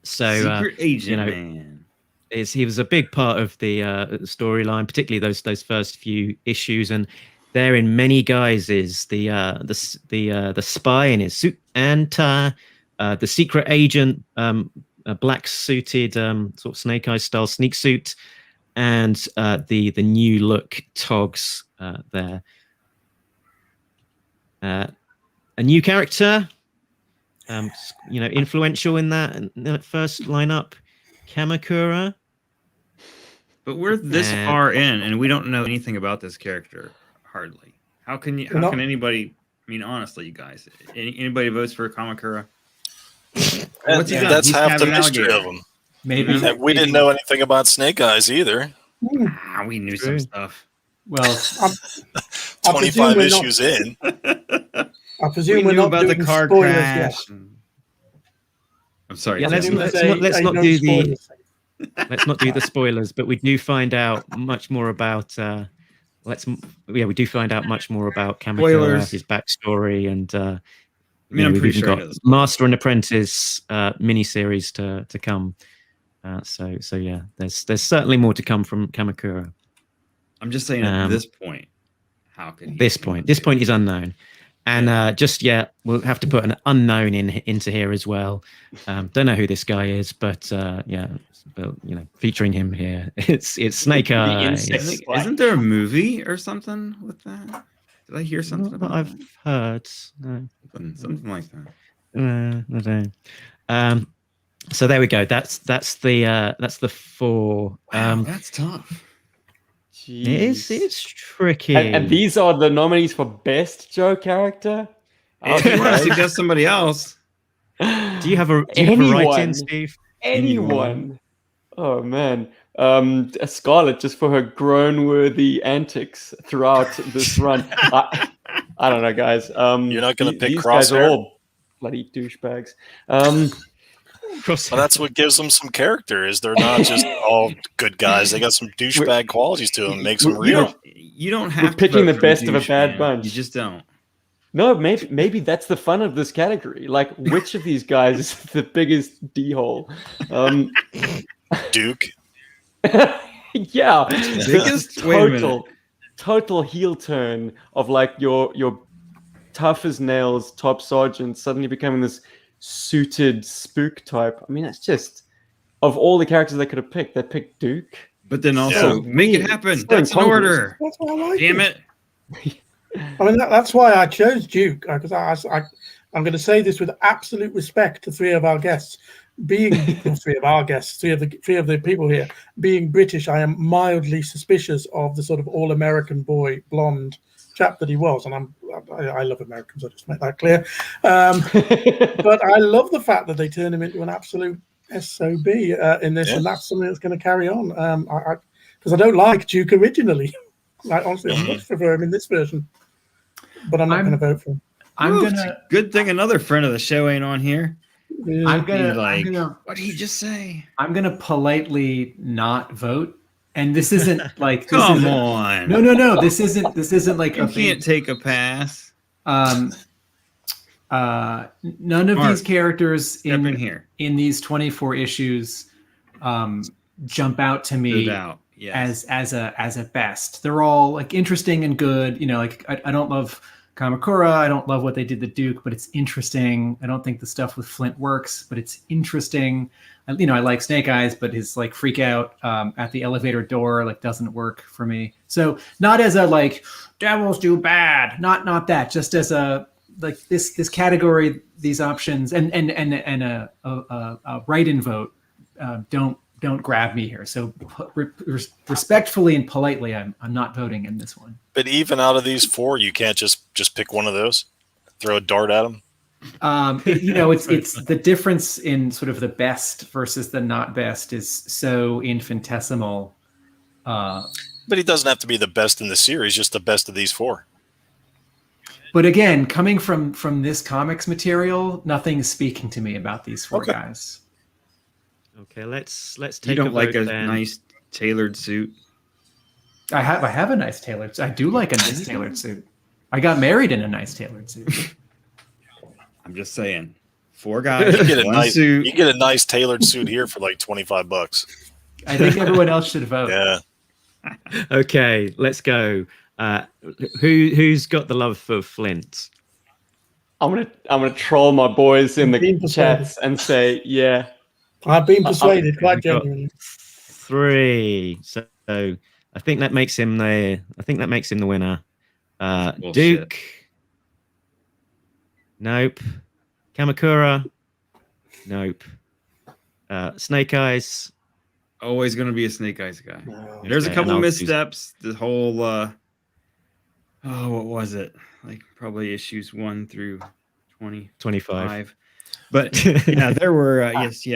Secret agent man. He was a big part of the storyline, particularly those first few issues, and there in many guises, the spy in his suit and tie, the secret agent, a black suited sort of Snake Eyes style sneak suit, and the new look togs there. A new character, influential in that first lineup, Kamakura. But we're this far in, and we don't know anything about this character. Hardly. How can anybody? I mean, honestly, you guys, anybody votes for Kamakura? What's he done? That's half the mystery of him. Maybe we didn't know anything about Snake Eyes either. We knew some stuff. Well, 25 issues in. I presume we're not about doing the car spoilers crash. yet. I'm sorry. Yeah, let's not do the spoilers, but we do find out much more about. We do find out much more about Kamakura, his backstory, and I'm we've pretty even sure got Master and Apprentice miniseries to come. So yeah, there's certainly more to come from Kamakura. I'm just saying at this point, how could he? This point is unknown, and we'll have to put an unknown into here as well. Don't know who this guy is, but featuring him here, it's Snake Eyes. Isn't there a movie or something with that? Did I hear something about I've heard? No. Something like that. I don't. So there we go. That's the 4. Wow, that's tough. It's tricky. And these are the nominees for best Joe character. If you want to suggest somebody else, do you have a write-in, Steve? Anyone? Oh man, Scarlett, just for her groan-worthy antics throughout this run. I don't know, guys. You're not going to pick these guys are Crosshair? all bloody douchebags. Well, that's what gives them some character. Is they're not just all good guys. They got some douchebag qualities to them. Makes them real. You don't have. We're picking to the best of a bad bunch. You just don't. No, maybe that's the fun of this category. Like, which of these guys is the biggest d-hole? Duke. Yeah, Biggest? Wait a minute. total heel turn of like your tough as nails top sergeant suddenly becoming this suited spook type. I mean, that's just, of all the characters they could have picked, they picked Duke. But then also make it happen. That's an order. That's why I like Damn it. I mean, that's why I chose Duke, because I'm going to say this with absolute respect to three of our guests. Being three of the people here, being British, I am mildly suspicious of the sort of all-American boy, blonde chap that he was, and I love Americans. I just make that clear. But I love the fact that they turned him into an absolute SOB in this, and that's something that's going to carry on. Because I don't like Duke originally. Honestly, I much prefer him in this version, but I'm not going to vote for him. Good thing another friend of the show ain't on here. Yeah. I'm gonna. What did he just say? I'm gonna politely not vote, and this isn't like. Come on. No. This isn't like you can't take a pass. None of these characters in here in these 24 issues jump out to me as a best. They're all like interesting and good. You know, like I don't love Kamakura. I don't love what they did to Duke, but it's interesting. I don't think the stuff with Flint works, but it's interesting. You know, I like Snake Eyes, but his like freak out at the elevator door like doesn't work for me. So not as a like devils do bad, not that. Just as a like this category, these options and a write-in vote don't grab me here. So respectfully and politely, I'm not voting in this one. But even out of these four, you can't just pick one of those, throw a dart at them. You know, it's the difference in sort of the best versus the not best is so infinitesimal. But he doesn't have to be the best in the series, just the best of these four. But again, coming from this comics material, nothing's speaking to me about these four guys. Okay, let's take. You don't like a then. nice tailored suit? I have a nice tailored suit. I do like a nice tailored suit. I got married in a nice tailored suit. I'm just saying, four guys. You get a nice tailored suit here for like $25. I think everyone else should vote. Yeah. Okay, let's go. Who's got the love for Flint? I'm gonna troll my boys in the chats and say, yeah. I've been persuaded quite genuinely. 3. So I think that makes him the winner. Duke. Nope. Kamakura. Nope. Snake Eyes. Always going to be a Snake Eyes guy. No. There's a couple missteps. The whole what was it? Like probably issues 1 through 25. But yeah, there were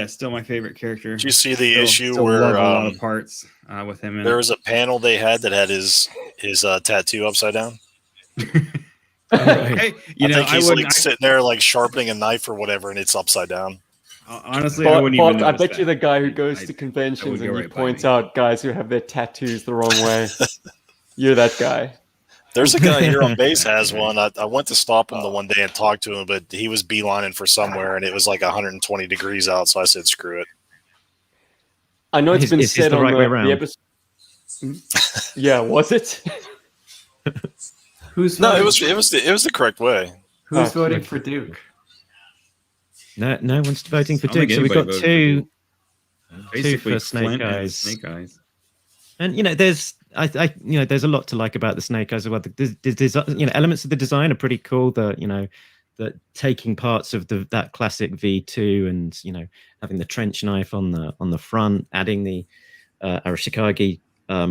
still my favorite character. Did you see the issue where a lot of parts with him in there was a panel they had that had his tattoo upside down? Hey, I think he's like sitting there like sharpening a knife or whatever, and it's upside down. Honestly, I wouldn't even. I bet you the guy who goes to conventions and he points out guys who have their tattoos the wrong way. You're that guy. There's a guy here on base has one. I went to stop him the one day and talk to him, but he was beelining for somewhere, and it was like 120 degrees out, so I said, screw it. I know it's been said the on right way around. the episode. Yeah, was it? Who's no, it was the correct way. Who's voting for Duke? No one's voting for Duke. So we've got two basically for Snake Eyes. Snake Eyes. And there's there's a lot to like about the Snake Eyes as well. The elements of the design are pretty cool. The taking parts of that classic V2 and having the trench knife on the front, adding the Arashikage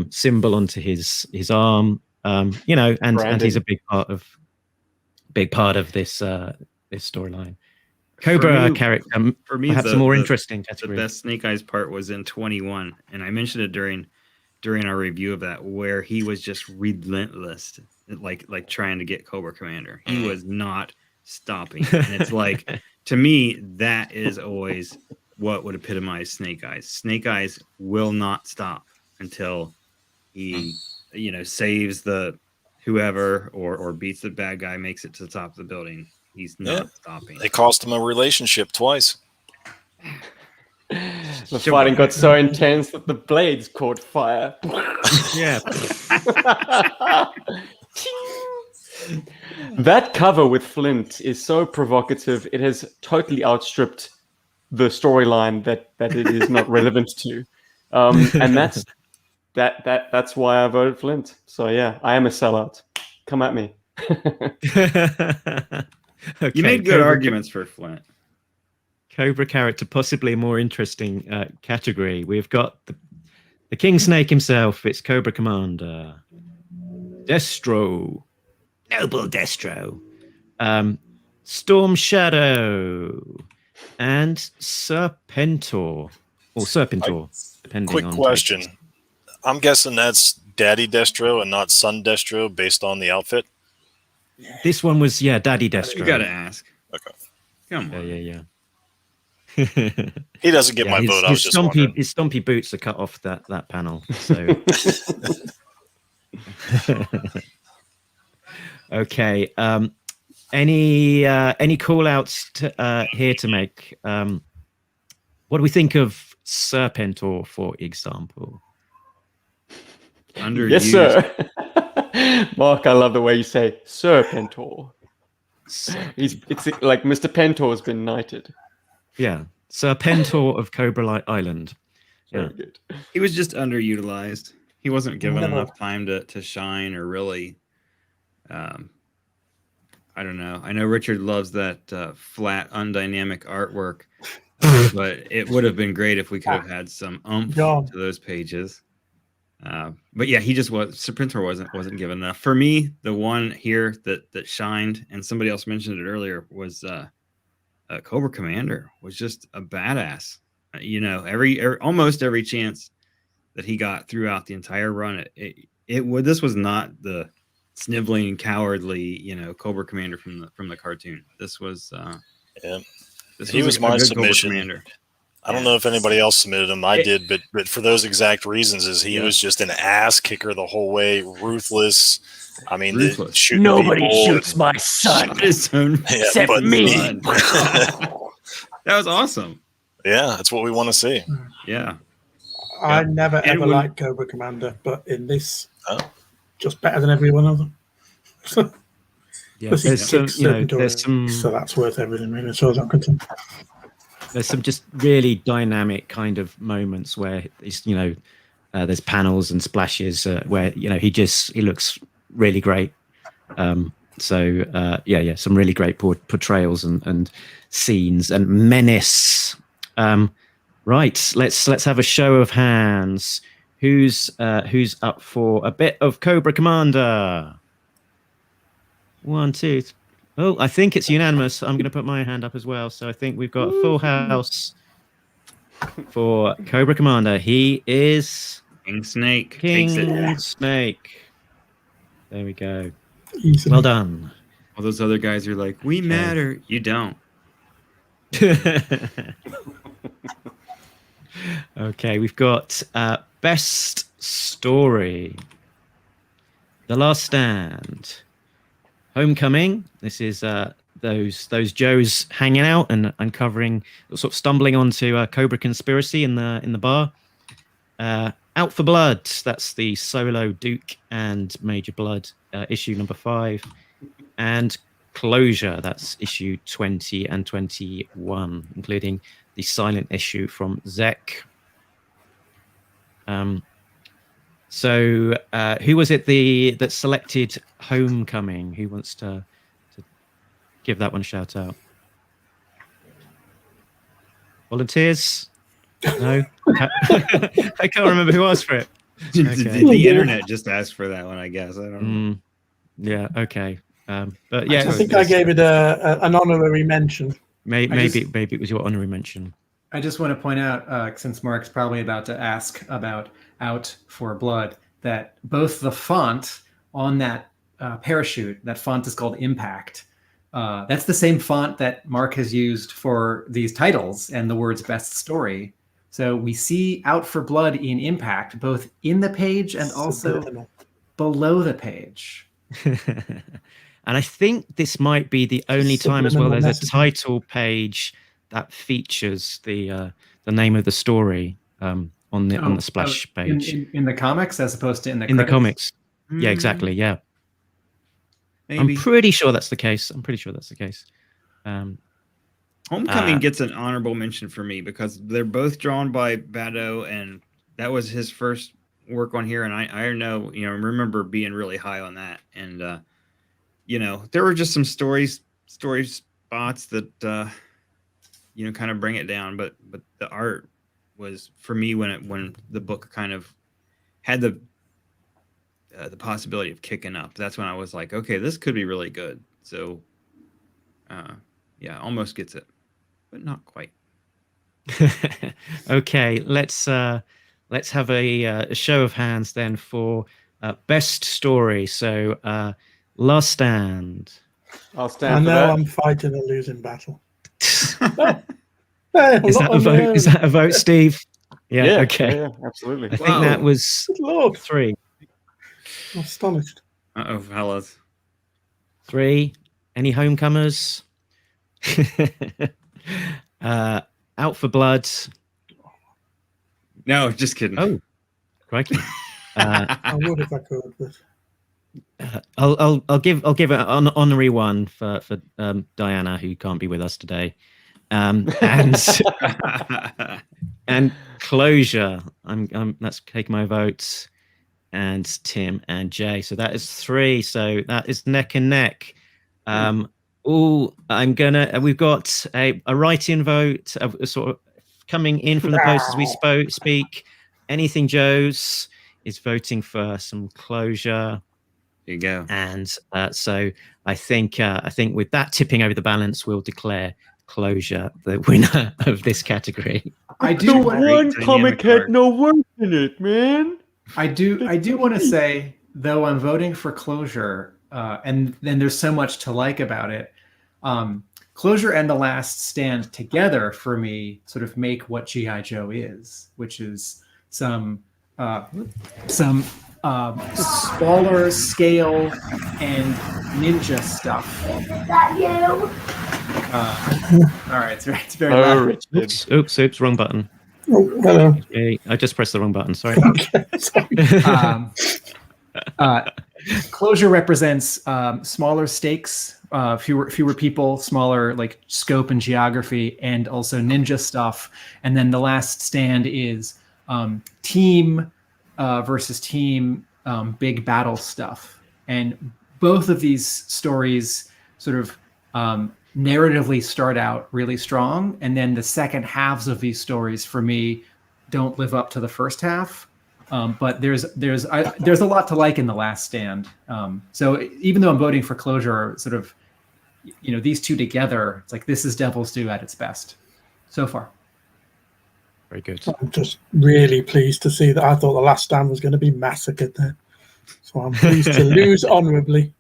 symbol onto his arm. And he's a big part of this storyline. Cobra character for me, perhaps a more interesting category. The best Snake Eyes part was in 21, and I mentioned it during our review of that, where he was just relentless, like trying to get Cobra Commander. He was not stopping, and it's like, to me, that is always what would epitomize Snake Eyes. Snake Eyes will not stop until he saves the whoever or beats the bad guy, makes it to the top of the building, he's not stopping. They cost him a relationship twice. The fighting got so intense that the blades caught fire. Yeah. That cover with Flint is so provocative. It has totally outstripped the storyline that it is not relevant to, and that's why I voted Flint. So yeah, I am a sellout. Come at me. Okay, You made good arguments for Flint. Cobra character, possibly a more interesting category. We've got the King Snake himself. It's Cobra Commander. Destro. Noble Destro. Storm Shadow. And Serpentor. Or Serpentor, depending on... Quick question. I'm guessing that's Daddy Destro and not Son Destro based on the outfit? This one was, Daddy Destro. You got to ask. Okay. Come on. Yeah. He doesn't get my vote. I was just wondering. His stumpy boots are cut off that panel. So okay. Any call outs here to make? What do we think of Serpentor, for example? Underused. Yes, sir. Mark, I love the way you say Serpentor. It's like Mr. Pentor has been knighted. Yeah, Serpentor of Cobra Island. Yeah. Very good. He was just underutilized. He wasn't given enough time to shine or really. I don't know. I know Richard loves that flat, undynamic artwork, but it would have been great if we could have had some oomph to those pages. But yeah, he just was. Serpentor wasn't given enough. For me, the one here that shined, and somebody else mentioned it earlier, was Cobra Commander. Was just a badass. Almost every chance that he got throughout the entire run, this was not the sniveling, cowardly, Cobra Commander from the cartoon. This was He was my submission. I don't know if anybody else submitted him. I did, but for those exact reasons, he was just an ass kicker the whole way, ruthless. I mean, Nobody shoots my son except me. That was awesome. Yeah, that's what we want to see. Yeah. I never ever liked Cobra Commander, but in this, just better than every one of them. There's some, so that's worth everything, really, as far as I'm concerned. There's some just really dynamic kind of moments where it's, there's panels and splashes where he looks really great. Some really great portrayals and scenes and menace. Right, let's have a show of hands. Who's up for a bit of Cobra Commander? 1, 2, 3. Oh, I think it's unanimous. I'm going to put my hand up as well. So I think we've got a full house for Cobra Commander. He is King Snake. King Snake. There we go. Easily. Well done. All those other guys are like, we matter. You don't. Okay, we've got best story. The Last Stand. Homecoming. This is those Joes hanging out and uncovering, sort of stumbling onto a Cobra conspiracy in the bar. Out for Blood. That's the solo Duke and Major Blood issue number 5, and Closure. That's issue 20 and 21, including the silent issue from Zek. So who was it that selected Homecoming? Who wants to give that one a shout out? Volunteers? No? I can't remember who asked for it. Okay. The internet just asked for that one, I guess. I don't know. Yeah, okay. But yeah, I think I gave it an honorary mention. Maybe it was your honorary mention. I just want to point out, since Mark's probably about to ask about Out for Blood, that both the font on that parachute, that font is called Impact. That's the same font that Mark has used for these titles and the words best story. So we see Out for Blood in Impact, both in the page and also below the page. And I think this might be the only time as well. Subliminal There's a messaging. title page that features the name of the story on the splash page in the comics as opposed to in the in the credits? comics. Yeah, exactly. Yeah, Maybe. I'm pretty sure that's the case. Homecoming gets an honorable mention for me because they're both drawn by Bado, and that was his first work on here. And I know, remember being really high on that. And, there were just some story spots that, kind of bring it down. But the art was for me when the book kind of had the possibility of kicking up. That's when I was like, okay, this could be really good. So, almost gets it, but not quite. Okay, let's have a show of hands then for best story. So, Last Stand. I'll stand I for know that. I'm fighting a losing battle. Is that a vote? Is that a vote, Steve? Yeah. Okay. Yeah, absolutely. I think that was Good Lord, 3. I'm astonished. Uh-oh, fellas. 3. Any homecomers? Out for Blood. No, just kidding. Oh, crikey. I would if I could, but I'll give an honorary one for Diana, who can't be with us today, and and Closure. That's taking my votes, and Tim and Jay. So that is 3. So that is neck and neck. We've got a write-in vote sort of coming in from the post as we speak. Anything Joe's is voting for some Closure. There you go. And so I think with that tipping over the balance, we'll declare Closure the winner of this category. I The do. one comic had no work in it, man. I do want to say, though, I'm voting for Closure, and then there's so much to like about it. Closure and The Last Stand together for me sort of make what G.I. Joe is, which is some smaller scale and ninja stuff. Is that you? All right, it's very loud. Oops, wrong button. oh, hello. Okay, I just pressed the wrong button. Sorry. Okay, sorry. Closure represents smaller stakes, fewer people, smaller like scope and geography, and also ninja stuff. And then The Last Stand is team versus team, big battle stuff. And both of these stories sort of narratively start out really strong, and then the second halves of these stories for me don't live up to the first half. But there's a lot to like in The Last Stand. So even though I'm voting for Closure, sort of, these two together, it's like this is Devil's Due at its best so far. Very good. I'm just really pleased to see that. I thought The Last Stand was going to be massacred there. So I'm pleased to lose honourably.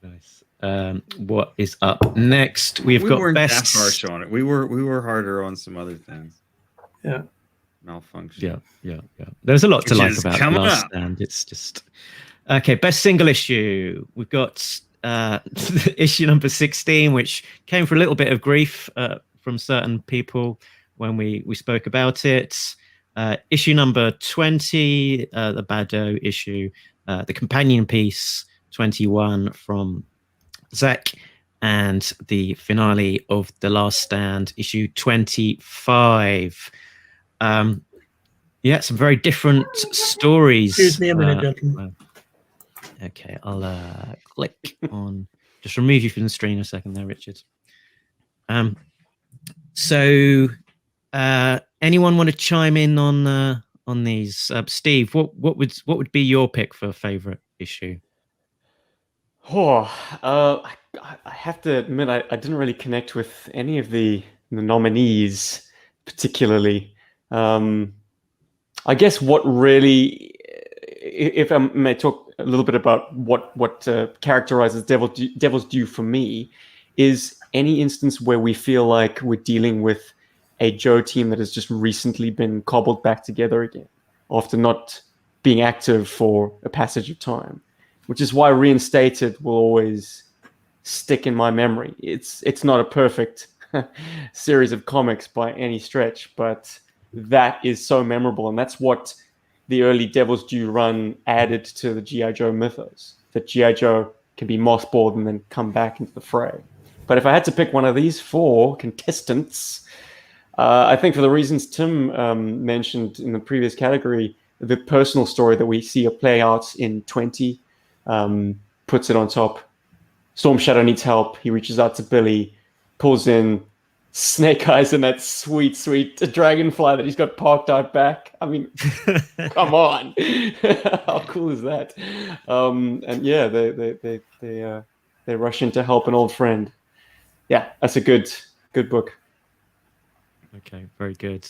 Nice. What is up next? We've got weren't best. that harsh on it. We were harder on some other things. Yeah. Malfunction. Yeah. There's a lot to Which like is about coming Last up. Stand. It's just okay. Best single issue. We've got issue number 16, which came for a little bit of grief from certain people when we spoke about it. Issue number 20, the Bado issue, the companion piece 21 from Zach, and the finale of The Last Stand, issue 25. Some very different stories. Excuse me a minute, gentlemen. Okay, I'll click on. Just remove you from the screen a second there, Richard. So, anyone want to chime in on these? Steve, what would be your pick for favorite issue? I have to admit, I didn't really connect with any of the nominees particularly. I guess what really, if I may talk a little bit about what characterizes Devil's Due for me, is any instance where we feel like we're dealing with a Joe team that has just recently been cobbled back together again after not being active for a passage of time, which is why Reinstated will always stick in my memory. It's not a perfect series of comics by any stretch, but that is so memorable, and that's what the early Devil's Due run added to the G.I. Joe mythos, that G.I. Joe can be mothballed and then come back into the fray. But if I had to pick one of these 4 contestants, I think for the reasons Tim mentioned in the previous category, the personal story that we see play out in 20 puts it on top. Storm Shadow needs help. He reaches out to Billy, pulls in Snake Eyes and that sweet, sweet dragonfly that he's got parked out back. I mean, come on. How cool is that? And yeah, they rush in to help an old friend. Yeah, that's a good book. Okay, very good.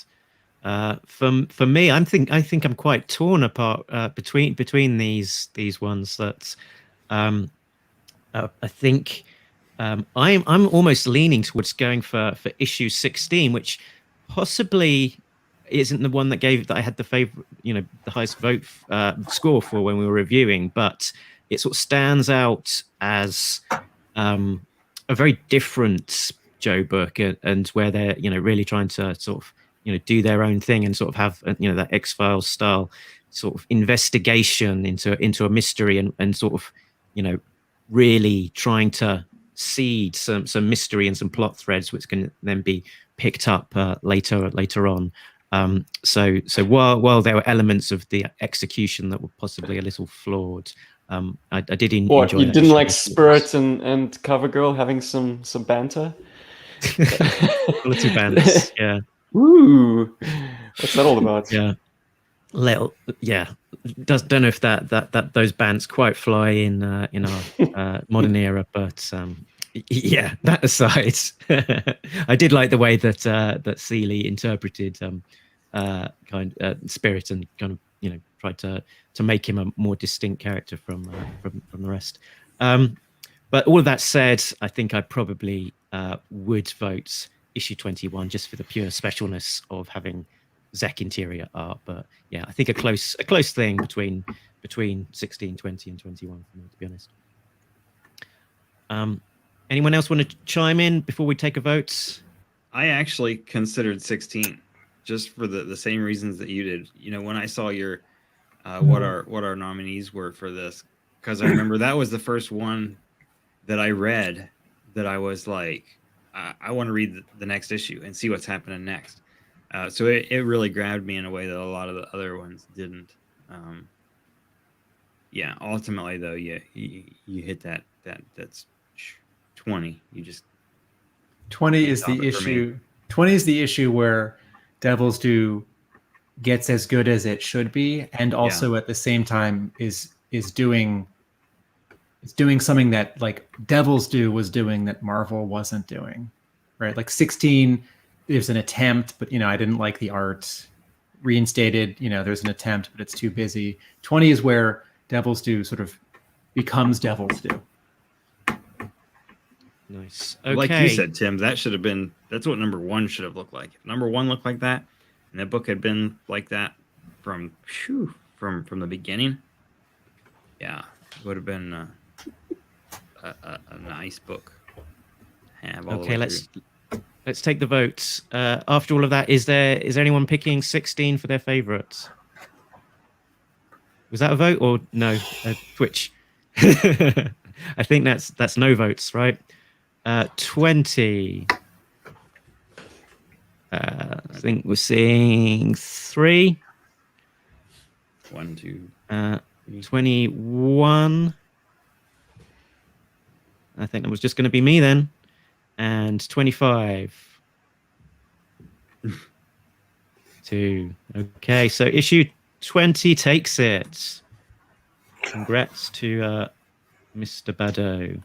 For me, I think I'm quite torn apart between these ones. That I think I'm almost leaning towards going for issue 16, which possibly isn't the one that I had the favorite, the highest vote score for when we were reviewing, but it sort of stands out as a very different Joe book, and where they're really trying to sort of do their own thing and sort of have that X-Files style sort of investigation into a mystery, and sort of really trying to seed some mystery and some plot threads which can then be picked up later on. So while there were elements of the execution that were possibly a little flawed, I did enjoy. What, you didn't like Spirit and Covergirl having some banter? Little bands, yeah. Ooh, what's that all about? Yeah, don't know if that those bands quite fly in our modern era, but yeah. That aside, I did like the way that Seeley interpreted Spirit, and kind of tried to make him a more distinct character from the rest. But all of that said, I think I probably would vote issue 21 just for the pure specialness of having Zek interior art. But yeah, I think a close thing between 16, 20, and 21 for me, to be honest. Anyone else want to chime in before we take a vote? I actually considered 16 just for the same reasons that you did. When I saw your what our nominees were for this, because I remember that was the first one that I read that I was like, I want to read the next issue and see what's happening next. So it really grabbed me in a way that a lot of the other ones didn't. Yeah, ultimately though, yeah, you hit that's 20. You just 20 is the issue. 20 is the issue where Devil's Due gets as good as it should be, and also at the same time is doing something that like Devil's Due was doing that Marvel wasn't doing, right? Like 16, there's an attempt, but I didn't like the art. Reinstated, there's an attempt, but it's too busy. 20 is where Devil's Due sort of becomes Devil's Due. Nice. Okay. Like you said, Tim, that's what number 1 should have looked like. If number 1 looked like that, and that book had been like that from the beginning, yeah, it would have been a nice book. Okay, let's take the votes. After all of that, is there anyone picking 16 for their favorites? Was that a vote or no? Twitch. I think that's no votes, right? 20. I think we're seeing 3. 1, 2. 21. I think that was just going to be me then. And 25. 2. Okay, so issue 20 takes it. Congrats to Mr. Badeau.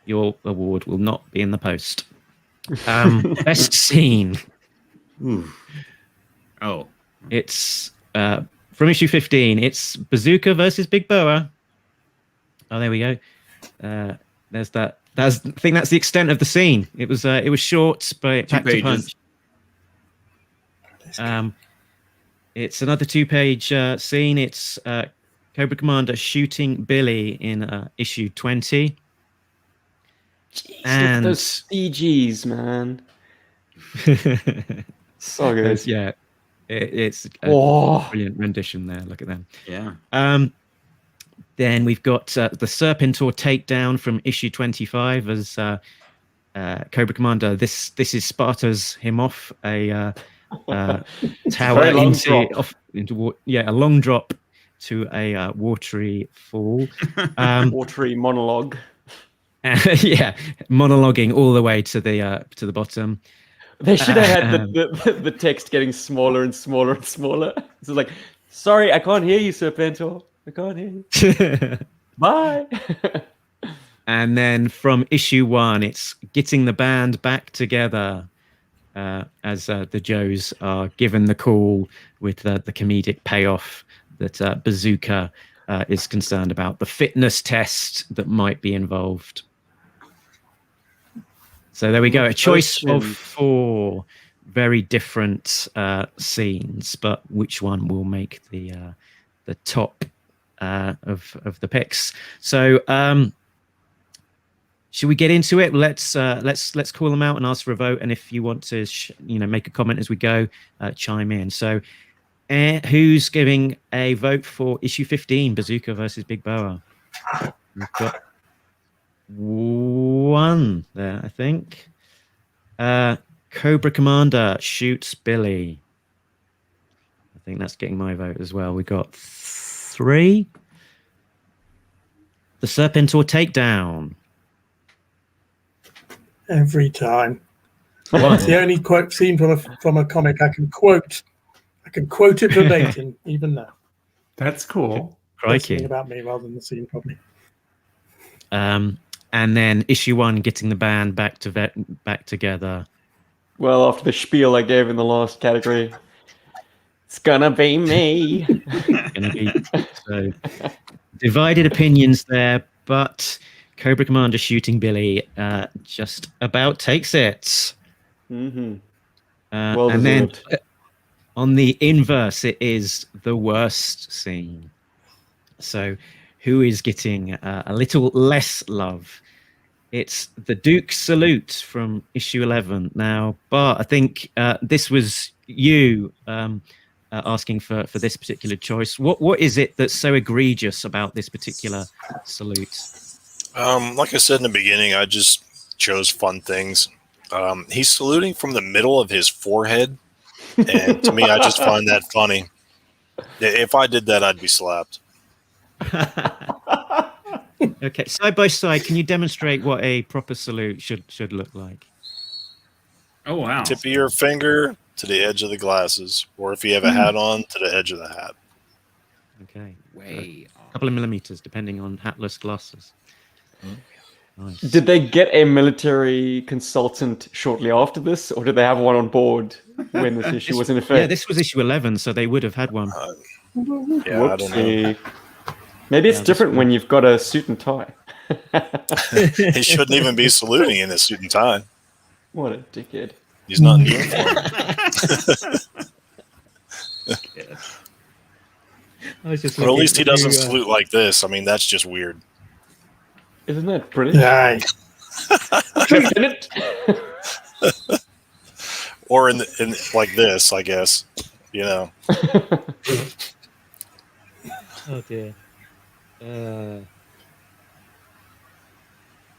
Your award will not be in the post. Best scene. Ooh. Oh. It's from issue 15. It's Bazooka versus Big Boa. Oh, there we go. There's that. I think that's the extent of the scene. It was short, but it packed a punch. It's another 2-page scene. It's Cobra Commander shooting Billy in issue 20. Jeez, look at And those CGs, man. So good. yeah, it's a Oh. brilliant rendition there. Look at them. Yeah. Then we've got the Serpentor takedown from issue 25 as Cobra Commander. This is Sparta's him off a tower Very long into a long drop to a watery fall. Watery monologue. Yeah, monologuing all the way to the bottom. They should have had the text getting smaller and smaller and smaller. It's like, sorry, I can't hear you, Serpentor. I can't hear you. Bye. And then from issue 1, it's getting the band back together as the Joes are given the call with the comedic payoff that Bazooka is concerned about, the fitness test that might be involved. So there we go, a choice of 4 very different scenes, but which one will make the top of the picks? So should we get into it? Let's call them out and ask for a vote. And if you want to, make a comment as we go, chime in. So, who's giving a vote for issue 15, Bazooka versus Big Boa? We've got 1 there, I think. Cobra Commander shoots Billy. I think that's getting my vote as well. We got 3. The Serpentor takedown. Every time. One. It's the only quote scene from a comic I can quote. I can quote it verbatim, even now. That's cool. Crikey. It's about me rather than the scene, probably. And then issue 1, getting the band back together. Well, after the spiel I gave in the last category, it's gonna be me. So divided opinions there, but Cobra Commander shooting Billy just about takes it. Mm-hmm. And then on the inverse, it is the worst scene. So who is getting a little less love? It's the Duke's salute from issue 11. Now, Bart, I think this was you asking for this particular choice. What is it that's so egregious about this particular salute? Like I said in the beginning, I just chose fun things. He's saluting from the middle of his forehead, and to me, I just find that funny. If I did that, I'd be slapped. Okay, side by side, can you demonstrate what a proper salute should look like? Oh, wow. Tip of your finger to the edge of the glasses, or if you have a hat on, to the edge of the hat. Okay, Way a couple of millimeters, depending on hatless glasses. Nice. Did they get a military consultant shortly after this, or did they have one on board when this issue was in effect? Yeah, this was issue 11, so they would have had one. Yeah, I don't know. Whoopsie. Maybe it's different when you've got a suit and tie. He shouldn't even be saluting in a suit and tie. What a dickhead. He's not in uniform. I was just Or at least he looking doesn't to, salute like this. I mean, that's just weird. Isn't that brilliant? Yeah. Bennett? Or in like this, I guess. You know. Oh dear.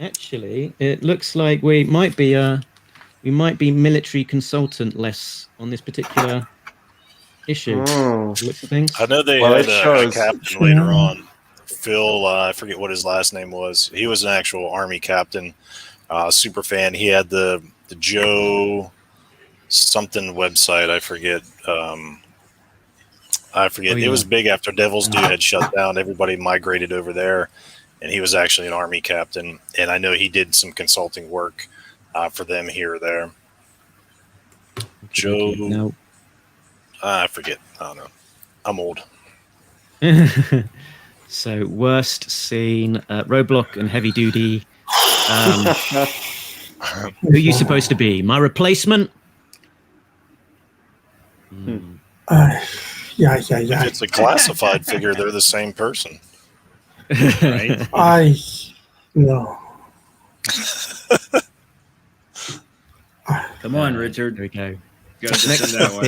Actually, it looks like we might be military consultant less on this particular issue. Oh. Looks of things. I know they Well, had it a shows. captain later on. Phil, I forget what his last name was. He was an actual Army captain, super fan. He had the Joe something website. I forget. Oh, It yeah. was big after Devil's Due had shut down. Everybody migrated over there, and he was actually an Army captain. And I know he did some consulting work for them here or there. Joe, No. I forget. I don't know. I'm old. So worst scene, Roadblock and Heavy Duty. Who are you supposed to be? My replacement? Yeah. If it's a classified figure, they're the same person. Right? No. Come on, Richard. There we go. You gotta Next defend that up, one.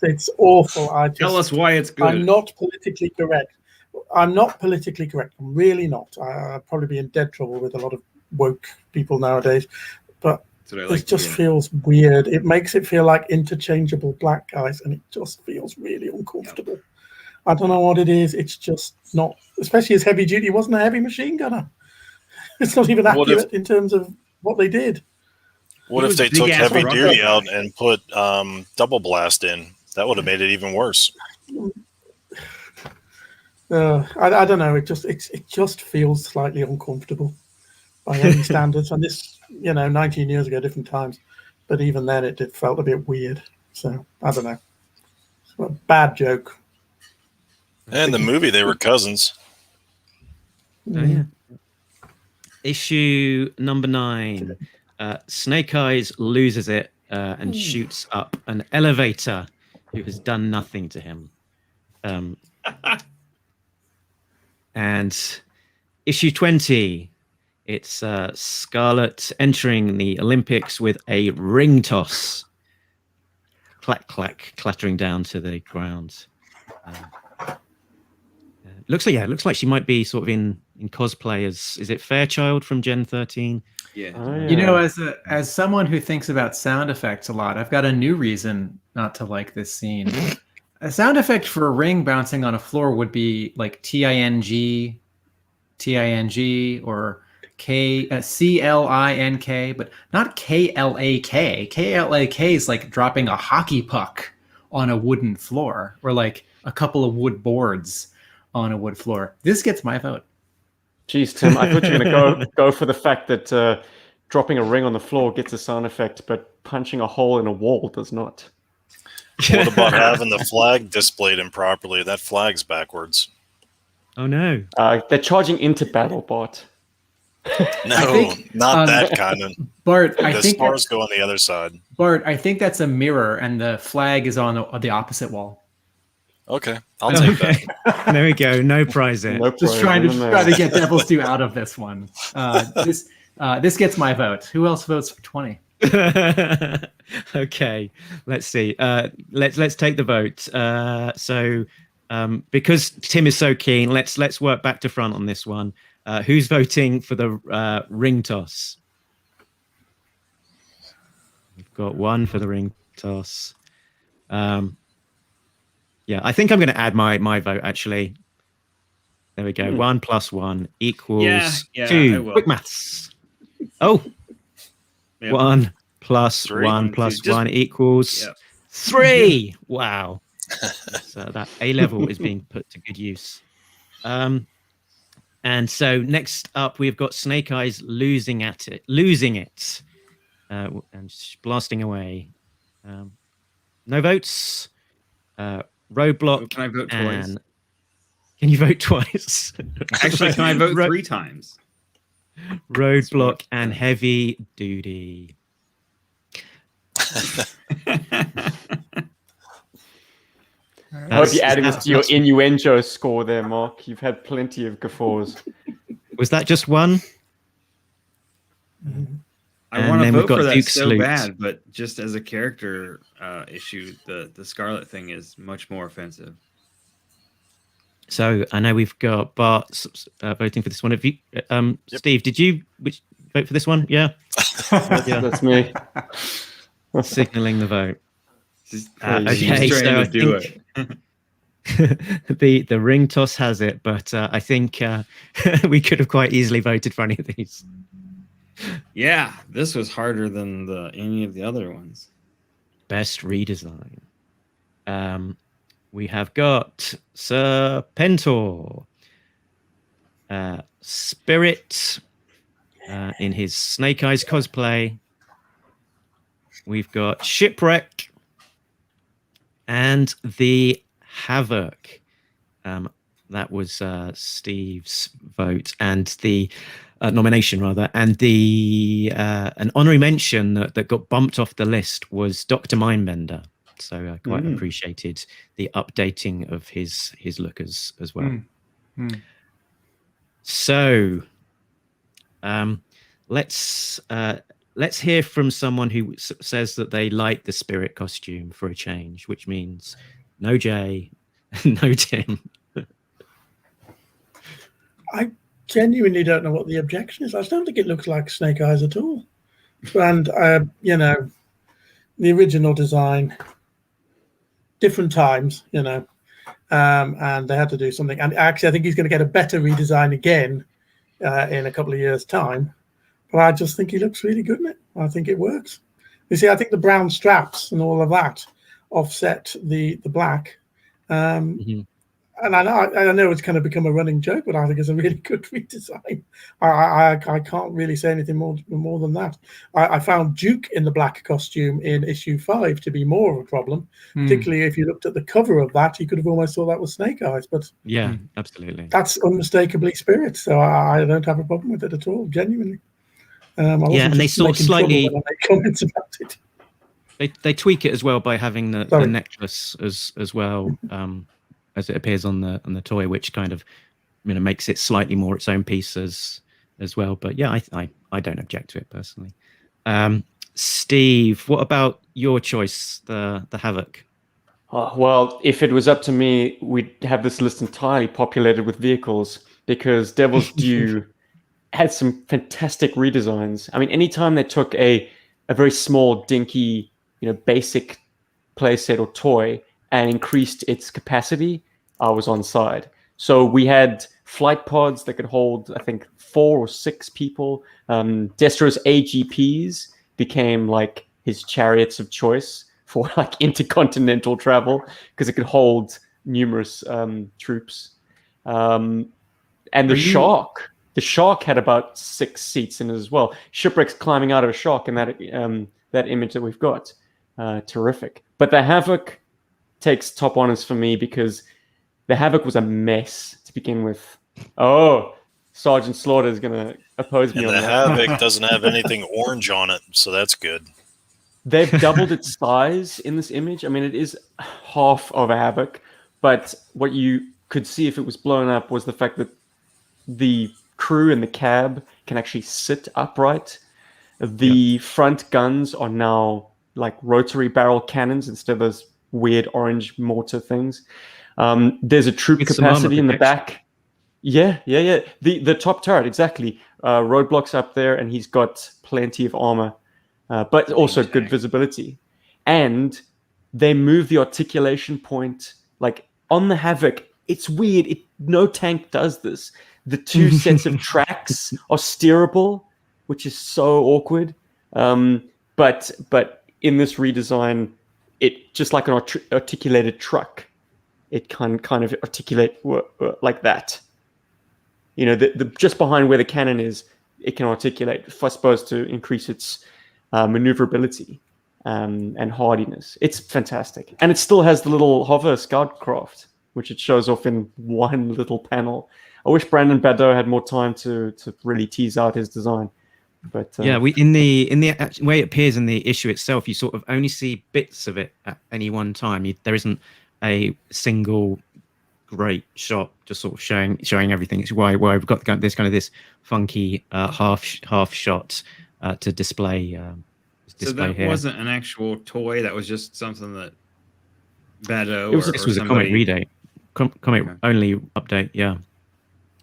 It's awful. Tell us why it's good. I'm not politically correct. I'm really not. I'd probably be in dead trouble with a lot of woke people nowadays. But it just feels weird. It makes it feel like interchangeable black guys, and it just feels really uncomfortable. Yep. I don't know what it is. It's just not, especially as heavy duty. He wasn't a heavy machine gunner. It's not even accurate in terms of what they did. What if they took heavy duty out and put double blast in? That would have made it even worse. I don't know. It just feels slightly uncomfortable by any standards. And this, 19 years ago, different times. But even then, it felt a bit weird. So I don't know. It's a bad joke. And the movie, they were cousins. Oh, yeah. Issue number 9. Snake Eyes loses it and shoots up an elevator who has done nothing to him. And issue 20, it's Scarlet entering the Olympics with a ring toss. Clack, clack, clattering down to the ground. Looks like she might be sort of in cosplay as, is it Fairchild from Gen 13? Yeah. As someone who thinks about sound effects a lot, I've got a new reason not to like this scene. A sound effect for a ring bouncing on a floor would be like TING, or CLINK, but not KLAK. KLAK is like dropping a hockey puck on a wooden floor, or like a couple of wood boards on a wood floor. This gets my vote. Jeez, Tim, I thought you were going to go for the fact that dropping a ring on the floor gets a sound effect, but punching a hole in a wall does not. What about having the flag displayed improperly? That flag's backwards. Oh, no. They're charging into BattleBot. No, not that kind of. Bart, the stars go on the other side. Bart, I think that's a mirror, and the flag is on the opposite wall. Okay, I'll take that. There we go. No prize in. Just trying to get Devil's Due out of this one. This gets my vote. Who else votes for 20? Okay, let's see. Let's take the vote. So because Tim is so keen, let's work back to front on this one. Who's voting for the ring toss? We've got one for the ring toss. Yeah, I think I'm going to add my vote, actually. There we go. 1 + 1 equals 2. Quick maths. Oh. Yep. 1 + 1 + 1 equals 3. Wow. So that A level is being put to good use. And so next up, we've got Snake Eyes losing it, and blasting away. No votes. Roadblock. Can I vote twice? Can you vote twice? Actually, can I vote 3 times? Roadblock and Heavy Duty. I hope you're adding this to your innuendo score there, Mark. You've had plenty of guffaws. Was that just one? I want to vote for that so bad, but just as a character issue, the Scarlet thing is much more offensive. So I know we've got Bart voting for this one. Have you, Steve? Did you vote for this one? Yeah, that's me. Signaling the vote. Okay, so I think the ring toss has it, but I think we could have quite easily voted for any of these. Yeah, this was harder than any of the other ones. Best redesign. We have got Serpentor, Spirit in his Snake Eyes cosplay. We've got Shipwreck and the Havoc. That was Steve's vote and the nomination, rather. And the an honorary mention that got bumped off the list was Dr. Mindbender. So I quite appreciated the updating of his look as well. So let's hear from someone who says that they like the spirit costume for a change, which means no Jay, no Tim. I genuinely don't know what the objection is. I don't think it looks like Snake Eyes at all. And you know, the original design, different times, you know, and they had to do something. And actually, I think he's going to get a better redesign again in a couple of years' time. But I just think he looks really good in it. I think it works. You see, I think the brown straps and all of that offset the black. And I know it's kind of become a running joke, but I think it's a really good redesign. I can't really say anything more than that. I found Duke in the black costume in issue 5 to be more of a problem, particularly if you looked at the cover of that, you could have almost thought that was Snake Eyes. But yeah, absolutely, that's unmistakably Spirit, so I don't have a problem with it at all, genuinely. Yeah, and they sort of slightly make comments about it. They tweak it as well by having the necklace as well. As it appears on the toy, which kind of, you know, makes it slightly more its own piece as well. But yeah, I don't object to it personally. Steve, what about your choice, the Havoc? Well, if it was up to me, we'd have this list entirely populated with vehicles, because Devil's Due had some fantastic redesigns. I mean, anytime they took a very small, dinky, you know, basic playset or toy and increased its capacity, I was on side. So we had flight pods that could hold, I think, 4 or 6 people. Destro's AGPs became like his chariots of choice for like intercontinental travel, because it could hold numerous troops. And the Shark had about 6 seats in it as well. Shipwreck's climbing out of a Shark in that image that we've got. Terrific. But the Havoc takes top honors for me, because the Havoc was a mess to begin with. Oh, Sergeant Slaughter is going to oppose me on that. And the Havoc doesn't have anything orange on it, so that's good. They've doubled its size in this image. I mean, it is half of a Havoc, but what you could see if it was blown up was the fact that the crew in the cab can actually sit upright. The front guns are now like rotary barrel cannons instead of those weird orange mortar things. There's a troop capacity in the back. Yeah. The top turret, exactly. Roadblocks up there, and he's got plenty of armor, but also good visibility. And they move the articulation point, like on the Havoc. It's weird. No tank does this. The 2 sets of tracks are steerable, which is so awkward. But in this redesign, it just like an articulated truck. It can kind of articulate like that. You know, the just behind where the cannon is, it can articulate, I suppose, to increase its maneuverability and hardiness. It's fantastic. And it still has the little hover scout craft, which it shows off in one little panel. I wish Brandon Badeau had more time to really tease out his design. But yeah, in the way it appears in the issue itself, you sort of only see bits of it at any one time. There isn't a single great shot just sort of showing everything. It's why we've got this funky half shot to display. So that here. Wasn't an actual toy. That was just something that Badeau. This was a comic redate, comic only update. Yeah.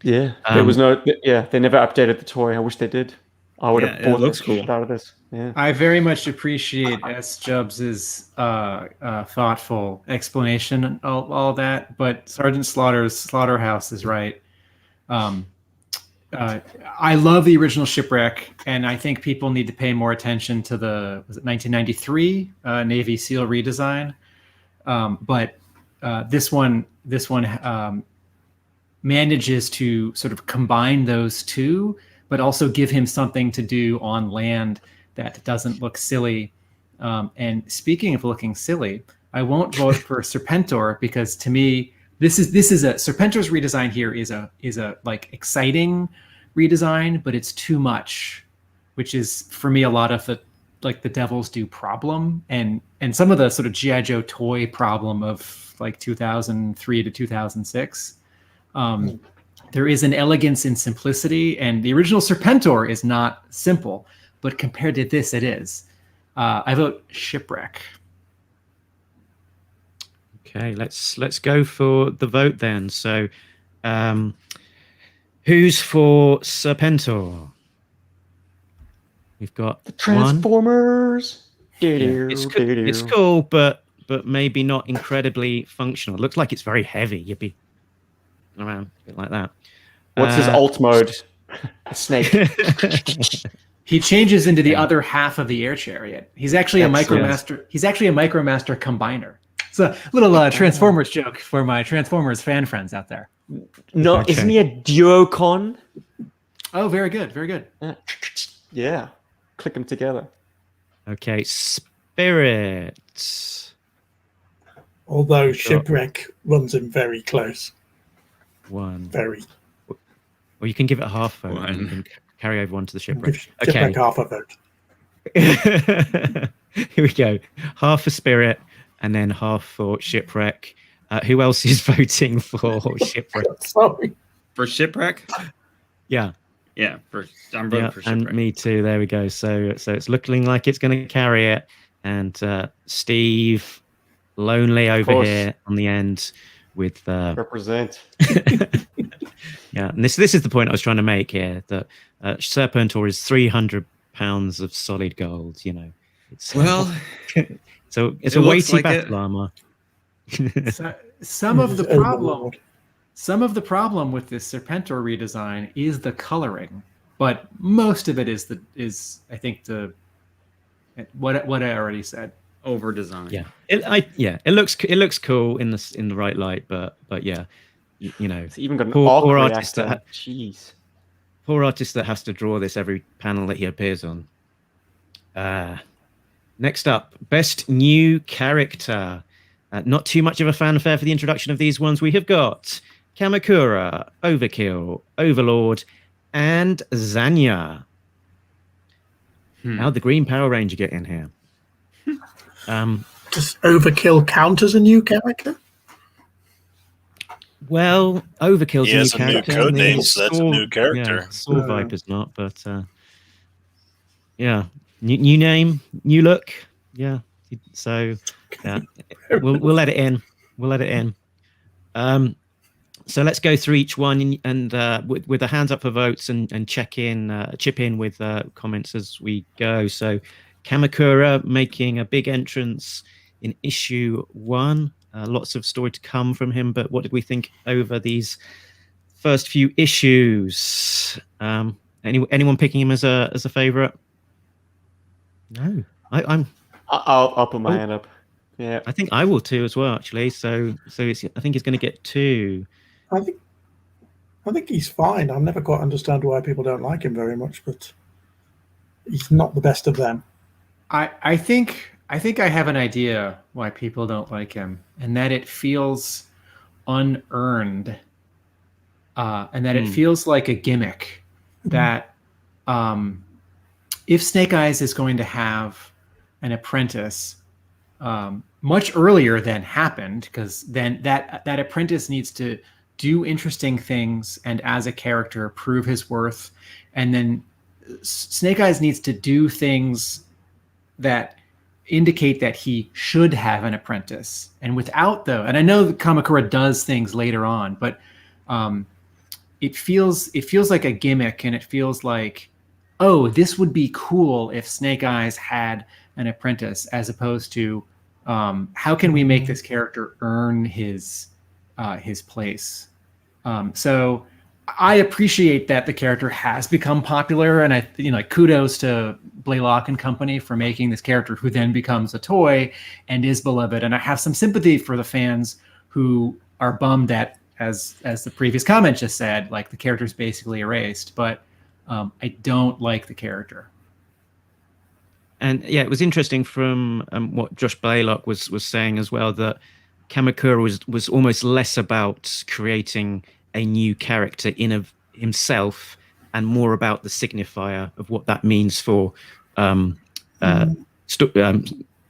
There was no. Yeah, they never updated the toy. I wish they did. I would have bought looks cool out of this. Yeah. I very much appreciate S. Jubbs's thoughtful explanation and all that, but Sergeant Slaughter's Slaughterhouse is right. I love the original Shipwreck, and I think people need to pay more attention to the 1993 Navy SEAL redesign. But this one manages to sort of combine those two, but also give him something to do on land that doesn't look silly. And speaking of looking silly, I won't vote for Serpentor, because to me, this is a Serpentor's redesign here is a like exciting redesign, but it's too much, which is for me a lot of the like the Devil's Due problem and some of the sort of G.I. Joe toy problem of like 2003 to 2006. There is an elegance in simplicity, and the original Serpentor is not simple, but compared to this, it is. I vote Shipwreck. Okay, let's go for the vote then. So, who's for Serpentor? We've got The Transformers. Yeah, it's cool, but maybe not incredibly functional. It looks like it's very heavy. You'd be around a bit like that. What's his alt mode? A snake. He changes into the other half of the air chariot. He's actually a Micromaster. He's actually a Micromaster combiner. It's a little Transformers joke for my Transformers fan friends out there. No, Okay. isn't he a Duocon? Oh, very good, very good. Yeah, click them together. Okay, Spirit. Although Shipwreck runs him very close. One. Very. Or you can give it a half vote. One. And you can carry over one to the Give Shipwreck. Shipwreck half a vote. Here we go. Half for Spirit and then half for Shipwreck. Who else is voting for Shipwreck? Sorry. For Shipwreck? Yeah. Yeah, I'm voting for Shipwreck. And me too. There we go. So it's looking like it's going to carry it. And Steve, lonely over here on the end with Represent. yeah. And this is the point I was trying to make here, that Serpentor is 300 pounds of solid gold. You know, it's Well, so it's it a looks weighty like battle armor. Some of the problem with this Serpentor redesign is the coloring, but most of it is I think what I already said. over design. Yeah, it looks cool in the right light, but yeah, you know, It's even got an poor arc artist reactor. that Jeez. poor artist that has to draw this every panel that he appears on. Next up, best new character. Not too much of a fanfare for the introduction of these ones. We have got Kamakura, Overkill, Overlord, and Zanya. How'd the Green Power Ranger get in here? Does Overkill count as a new character? Well, Overkill's He a new has a new character. code and name, the so that's a Saw- new character. Yeah, Saw Viper's not, but yeah, new name, new look. Yeah, so yeah, we'll let it in. We'll let it in. So let's go through each one and with the hands up for votes and chip in with comments as we go. So Kamakura making a big entrance in issue 1. Lots of story to come from him, but what did we think over these first few issues? Anyone picking him as a favorite? No, I'll put my hand up. Yeah. I think I will too as well, actually. So I think he's going to get 2. I think he's fine. I never quite understand why people don't like him very much, but he's not the best of them. I think I have an idea why people don't like him, and that it feels unearned, and that it feels like a gimmick. That if Snake Eyes is going to have an apprentice much earlier than happened, because then that apprentice needs to do interesting things and as a character prove his worth, and then Snake Eyes needs to do things that indicate that he should have an apprentice. And without and I know that Kamakura does things later on, but it feels like a gimmick, and it feels like, oh, this would be cool if Snake Eyes had an apprentice, as opposed to how can we make this character earn his place. So I appreciate that the character has become popular, and kudos to Blaylock and company for making this character who then becomes a toy and is beloved. And I have some sympathy for the fans who are bummed that, as the previous comment just said, like the character is basically erased. But I don't like the character. And yeah, it was interesting from what Josh Blaylock was saying as well, that Kamakura was almost less about creating a new character in of himself and more about the signifier of what that means for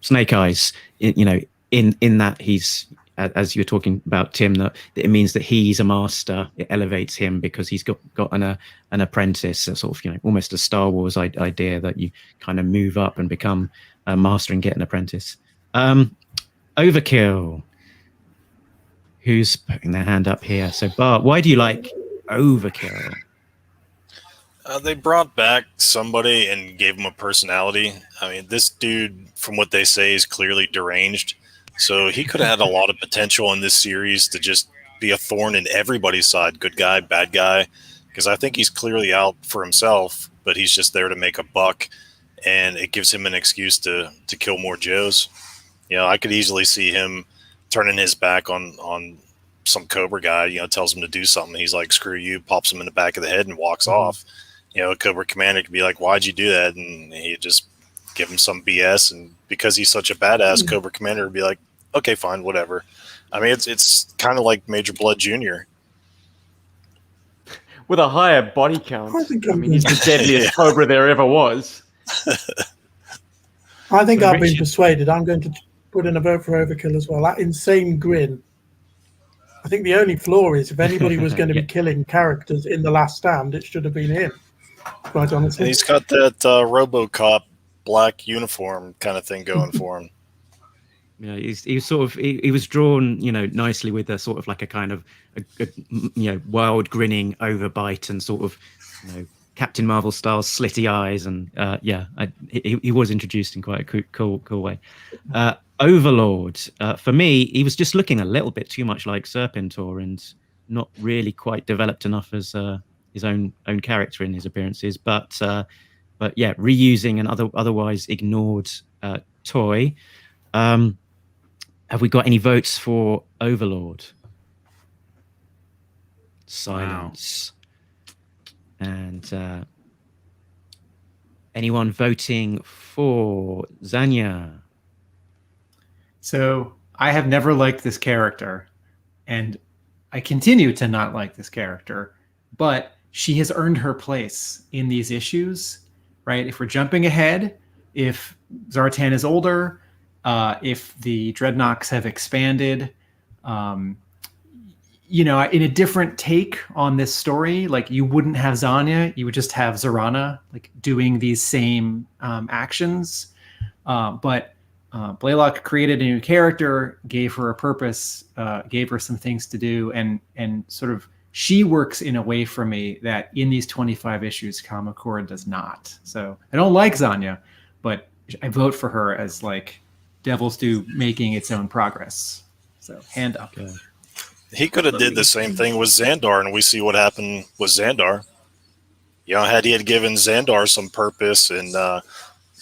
Snake Eyes. In that he's, as you're talking about, Tim, that it means that he's a master. It elevates him because he's got an apprentice, a sort of almost a Star Wars idea that you kind of move up and become a master and get an apprentice. Overkill. Who's putting their hand up here? So Bart, why do you like Overkill? They brought back somebody and gave him a personality. I mean, this dude, from what they say, is clearly deranged. So he could have had a lot of potential in this series to just be a thorn in everybody's side, good guy, bad guy, because I think he's clearly out for himself, but he's just there to make a buck, and it gives him an excuse to kill more Joes. I could easily see him turning his back on some Cobra guy, tells him to do something. He's like, screw you, pops him in the back of the head and walks off. A Cobra commander could be like, why'd you do that? And he just give him some BS. And because he's such a badass, Cobra commander would be like, okay, fine, whatever. I mean, it's kind of like Major Blood Jr. With a higher body count. I mean, he's the deadliest Cobra there ever was. I think I've been persuaded. I'm going to put in a vote for Overkill as well. That insane grin. I think the only flaw is if anybody was going to be killing characters in The Last Stand, it should have been him. Quite honestly. And he's got that RoboCop black uniform kind of thing going for him. Yeah, he was drawn, nicely with a sort of like a kind of wild grinning overbite and sort of, Captain Marvel style slitty eyes, and he was introduced in quite a cool way. Overlord, for me, he was just looking a little bit too much like Serpentor and not really quite developed enough as his own character in his appearances. But reusing an otherwise ignored toy. Have we got any votes for Overlord? Silence. Wow. And anyone voting for Zanya? So I have never liked this character, and I continue to not like this character, but she has earned her place in these issues, right? If we're jumping ahead, if Zartan is older, if the Dreadnoks have expanded, in a different take on this story, like you wouldn't have Zanya, you would just have Zarana like doing these same actions. But Blaylock created a new character, gave her a purpose, gave her some things to do, and sort of she works in a way for me that in these 25 issues, Kamakura does not. So I don't like Zanya, but I vote for her as like Devil's Due making its own progress. So hand up. Okay. He could have did the same thing with Xandar, and we see what happened with Xandar. Had he given Xandar some purpose and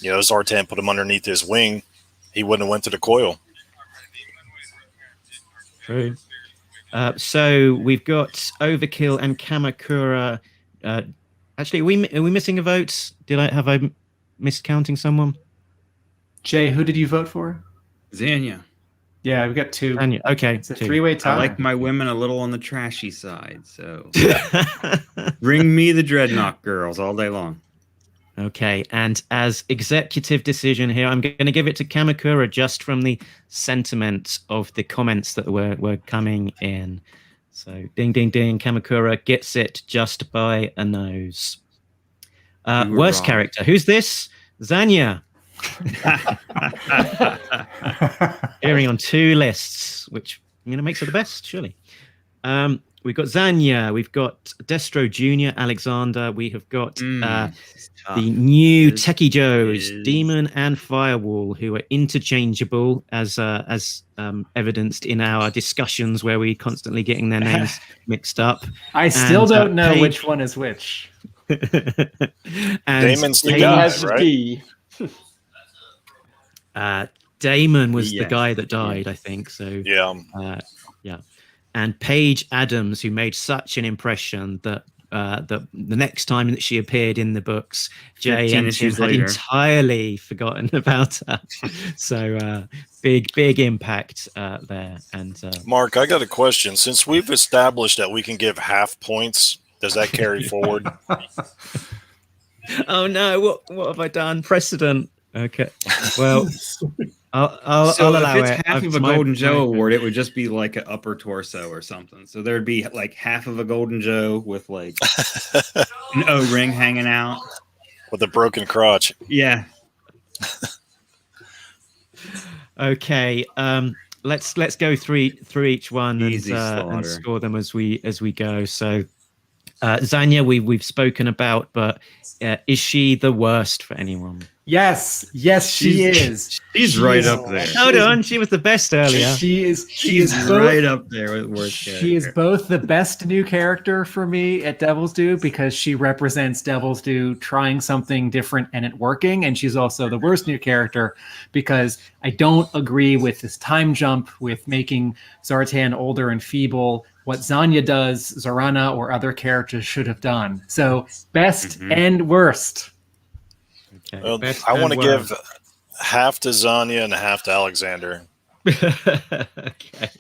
Zartan put him underneath his wing, he wouldn't have went to the coil. True. So we've got Overkill and Kamakura. Actually, are we missing a vote? Have I missed counting someone? Jay, who did you vote for? Zanya. Yeah, we got two. Zanya. Okay. It's a three-way tie. I like my women a little on the trashy side, so bring me the Dreadnought girls all day long. Okay, and as executive decision here, I'm going to give it to Kamakura just from the sentiment of the comments that were coming in. So, ding, ding, ding, Kamakura gets it just by a nose. Worst wrong. Character. Who's this? Zanya. Appearing on two lists, which makes her the best, surely. We've got Zanya, we've got Destro Jr., Alexander, we have got the new Techie Joes, Demon and Firewall, who are interchangeable as evidenced in our discussions where we're constantly getting their names mixed up. I still don't know which one is which. Damon's the guy, right? Damon was the guy that died, I think. So yeah. And Paige Adams, who made such an impression that the next time that she appeared in the books, Jay and Tim had entirely forgotten about her. So big impact there. And Mark, I got a question. Since we've established that we can give half points, does that carry forward? Oh no! What have I done? Precedent. Okay. Well, I'll So allow if it's it. half I've- of a my- Golden Joe my- award, it would just be like an upper torso or something. So there'd be like half of a Golden Joe with like an O-ring hanging out. With a broken crotch. Yeah. Okay. Let's go through each one Easy and Slaughter. score them as we go. So, Zanya, we've spoken about, but is she the worst for anyone? Yes, she is. She's right up there. Hold on, she was the best earlier. She's right up there with worst She is character. both the best new character for me at Devil's Due because she represents Devil's Due trying something different and it working, and she's also the worst new character because I don't agree with this time jump with making Zartan older and feeble. What Zanya does, Zorana or other characters should have done. So best and worst. Okay. Well, best I want to and give half to Zanya and half to Alexander. Okay.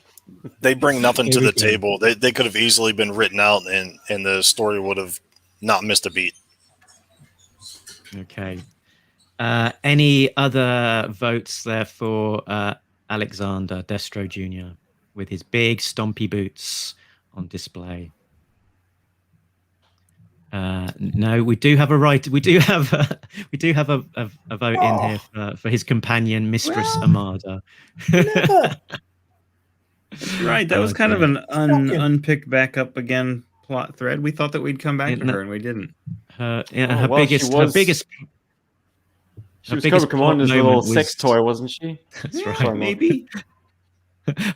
They bring nothing to Here we the go. table. They could have easily been written out, and the story would have not missed a beat. Okay. Any other votes there for Alexander Destro Jr. with his big stompy boots on display? No, we do have a right. We do have a vote in here for his companion, Mistress Armada. Never. Right. That was kind of an Shocking. unpicked back up again plot thread. We thought that we'd come back to her, and we didn't. Her well, biggest, she was- her biggest. She her was biggest Cobra Commander's plot little moment sex was- toy, wasn't she? That's Yeah, right. maybe.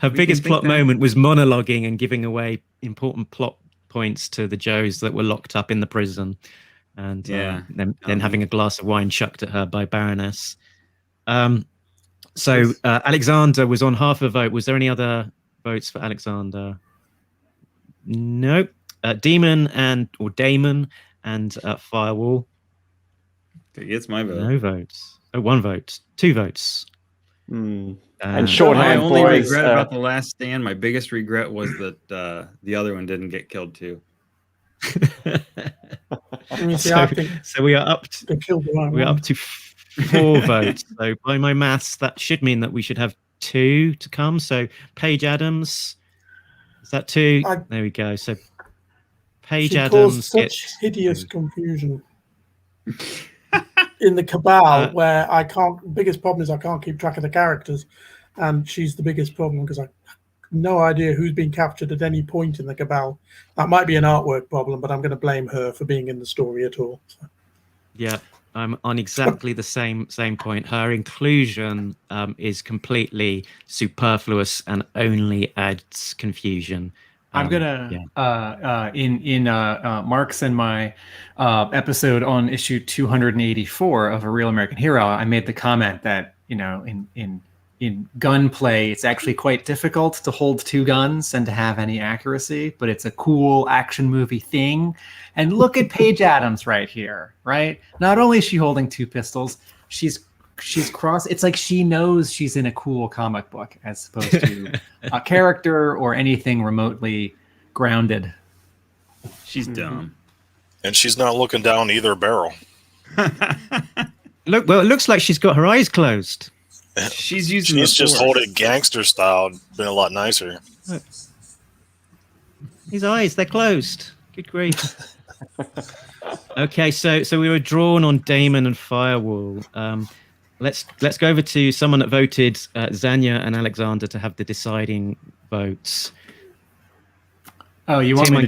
Her biggest think plot that. moment was monologuing and giving away important plot points to the Joes that were locked up in the prison, and then having a glass of wine chucked at her by Baroness. So Alexander was on half a vote. Was there any other votes for Alexander? No. Damon and Firewall. It's my vote. No votes. Oh, one vote. Two votes. And My shorthand only boys. regret about The Last Stand, my biggest regret was that the other one didn't get killed too. So we are up to, They killed the right we're one. up to 4 votes. So by my maths, that should mean that we should have 2 to come. So Paige Adams, is that 2? There we go. So Paige She Adams caused such gets hideous confusion in the cabal where I can't. Biggest problem is I can't keep track of the characters, and she's the biggest problem because I have no idea who's been captured at any point in the cabal. That might be an artwork problem, but I'm going to blame her for being in the story at all. Yeah, I'm on exactly the same point. Her inclusion is completely superfluous and only adds confusion. I'm gonna in Mark's and my episode on issue 284 of A Real American Hero, I made the comment that in gunplay, it's actually quite difficult to hold 2 guns and to have any accuracy, but it's a cool action movie thing. And look at Paige Adams right here, right? Not only is she holding 2 pistols, she's cross. It's like she knows she's in a cool comic book as opposed to a character or anything remotely grounded. She's dumb. And she's not looking down either barrel. Look, well, it looks like she's got her eyes closed. She's using She's the just force. holding gangster style. Been a lot nicer. His eyes, they're closed. Good grief. Okay, so we were drawn on Damon and Firewall. Let's go over to someone that voted Zanya and Alexander to have the deciding votes. Oh, you want Tim, me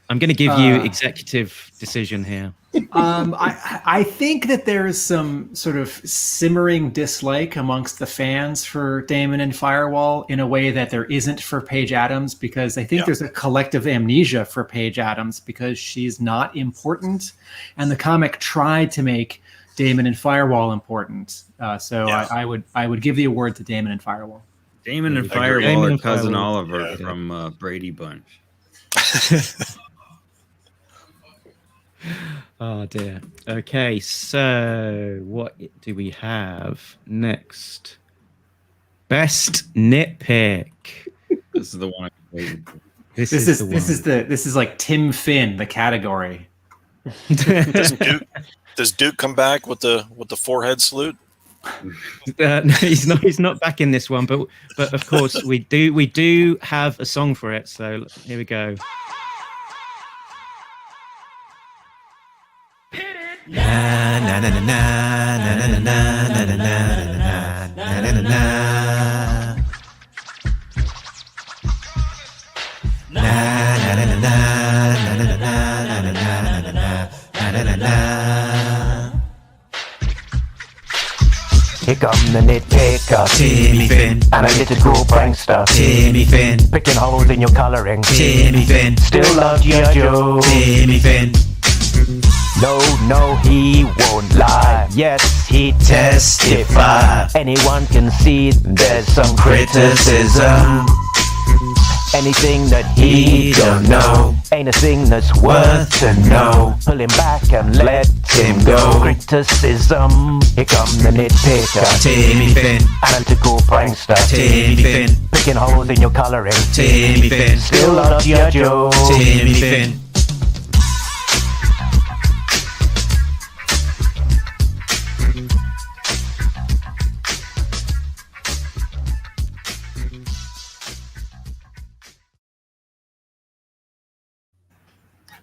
I'm going to give you executive decision here. I think that there's some sort of simmering dislike amongst the fans for Damon and Firewall in a way that there isn't for Paige Adams, because I think there's a collective amnesia for Paige Adams because she's not important, and the comic tried to make Damon and Firewall important. I would give the award to Damon and Firewall. Damon and Damon Firewall are and cousin Firewall. Oliver from Brady Bunch. Oh dear. Okay, so what do we have next? Best Nit-pick. This is the one. This is the one. This is like Tim Finn, the category. Does Duke come back with the forehead salute? No, he's not back in this one, but of course we do have a song for it. So here we go. Na na na na na na na na na na na na na na. Na na na na na na na na na na na na na. Here come the nitpicker, Timmy Finn, analytical prankster, Timmy Finn, picking holes in your colouring, Timmy Finn, still love G.I. Joe. Timmy Finn. No, he won't lie. Yes, he Testify. Anyone can see there's some Criticism. Anything that he don't know ain't a thing that's worth to know. Pull him back and let him go. Criticism. Here come the nitpicker, Timmy Finn, analytical prankster, Timmy Finn, picking holes in your colouring, Timmy Finn, still love G.I. Joe. Timmy Finn.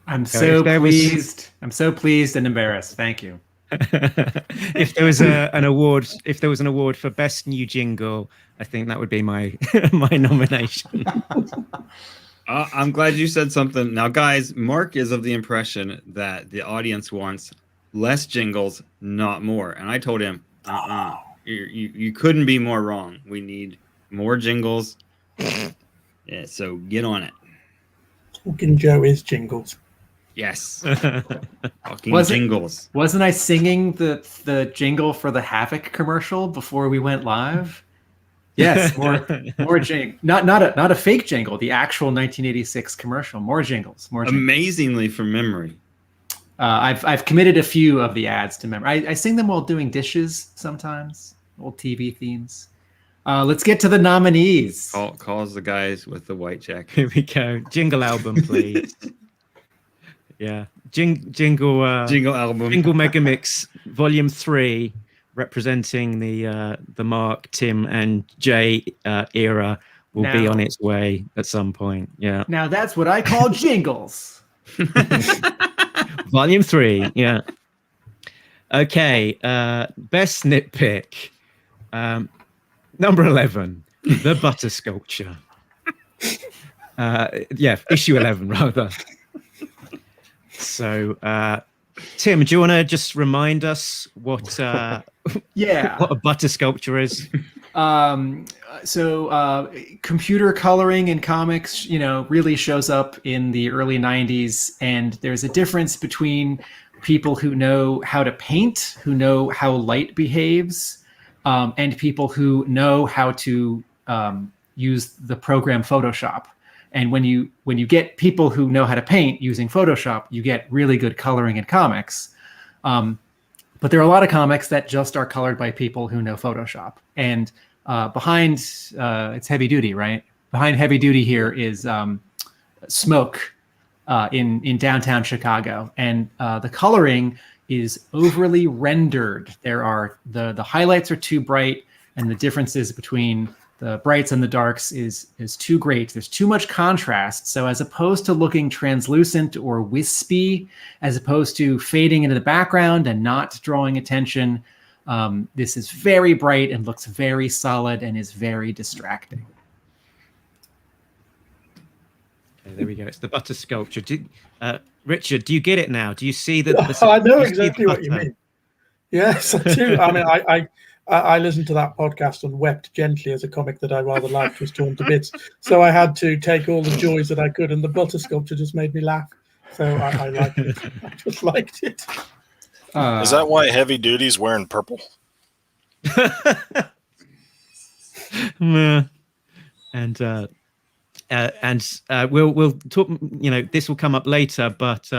I'm so pleased. I'm so pleased and embarrassed. Thank you. If there was an award for best new jingle, I think that would be my my nomination. I'm glad you said something. Now, guys, Mark is of the impression that the audience wants less jingles, not more. And I told him, you couldn't be more wrong. We need more jingles. Yeah, so get on it. Talking Joe is jingles. Yes. Fucking jingles. Wasn't I singing the jingle for the Havoc commercial before we went live? Yes, more jingle. Not a fake jingle, the actual 1986 commercial. More jingles. Amazingly from memory. I've committed a few of the ads to memory. I sing them while doing dishes sometimes. Old TV themes. Let's get to the nominees. Calls the guys with the white jacket. Here we go. Jingle album, please. Yeah, jingle album, jingle mega mix, volume 3, representing the Mark, Tim, and Jay era will be on its way at some point. Yeah. Now that's what I call jingles. Volume 3. Yeah. Okay. Best nitpick. Number 11, the butter sculpture. Issue 11 rather. So, Tim, do you want to just remind us what what a butter sculpture is? Computer coloring in comics, really shows up in the early 90s, and there's a difference between people who know how to paint, who know how light behaves, and people who know how to use the program Photoshop. And when you get people who know how to paint using Photoshop, you get really good coloring in comics. But there are a lot of comics that just are colored by people who know Photoshop. And behind, it's Heavy Duty, right? Behind Heavy Duty here is Smoke in downtown Chicago. And the coloring is overly rendered. There are the highlights are too bright, and the differences between the brights and the darks is too great. There's too much contrast. So as opposed to looking translucent or wispy, as opposed to fading into the background and not drawing attention, this is very bright and looks very solid and is very distracting. Okay, there we go. It's the butter sculpture. Richard, do you get it now? Do you see that? I know exactly what you mean. Yes, I do. I mean, I listened to that podcast and wept gently as a comic that I rather liked was torn to bits. So I had to take all the joys that I could, and the butter sculpture just made me laugh. So I liked it. I just liked it. Is that why Heavy Duty's wearing purple? And we'll talk. This will come up later, but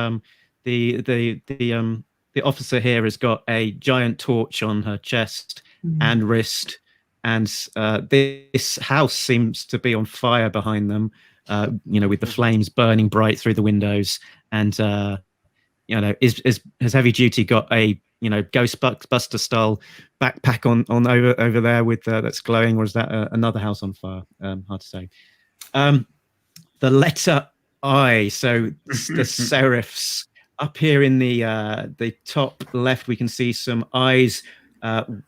the officer here has got a giant torch on her chest and wrist, and this house seems to be on fire behind them. With the flames burning bright through the windows, and has Heavy Duty got a Ghostbuster style backpack on over there with that's glowing, or is that another house on fire? Hard to say. The letter I, so the serifs up here in the top left, we can see some eyes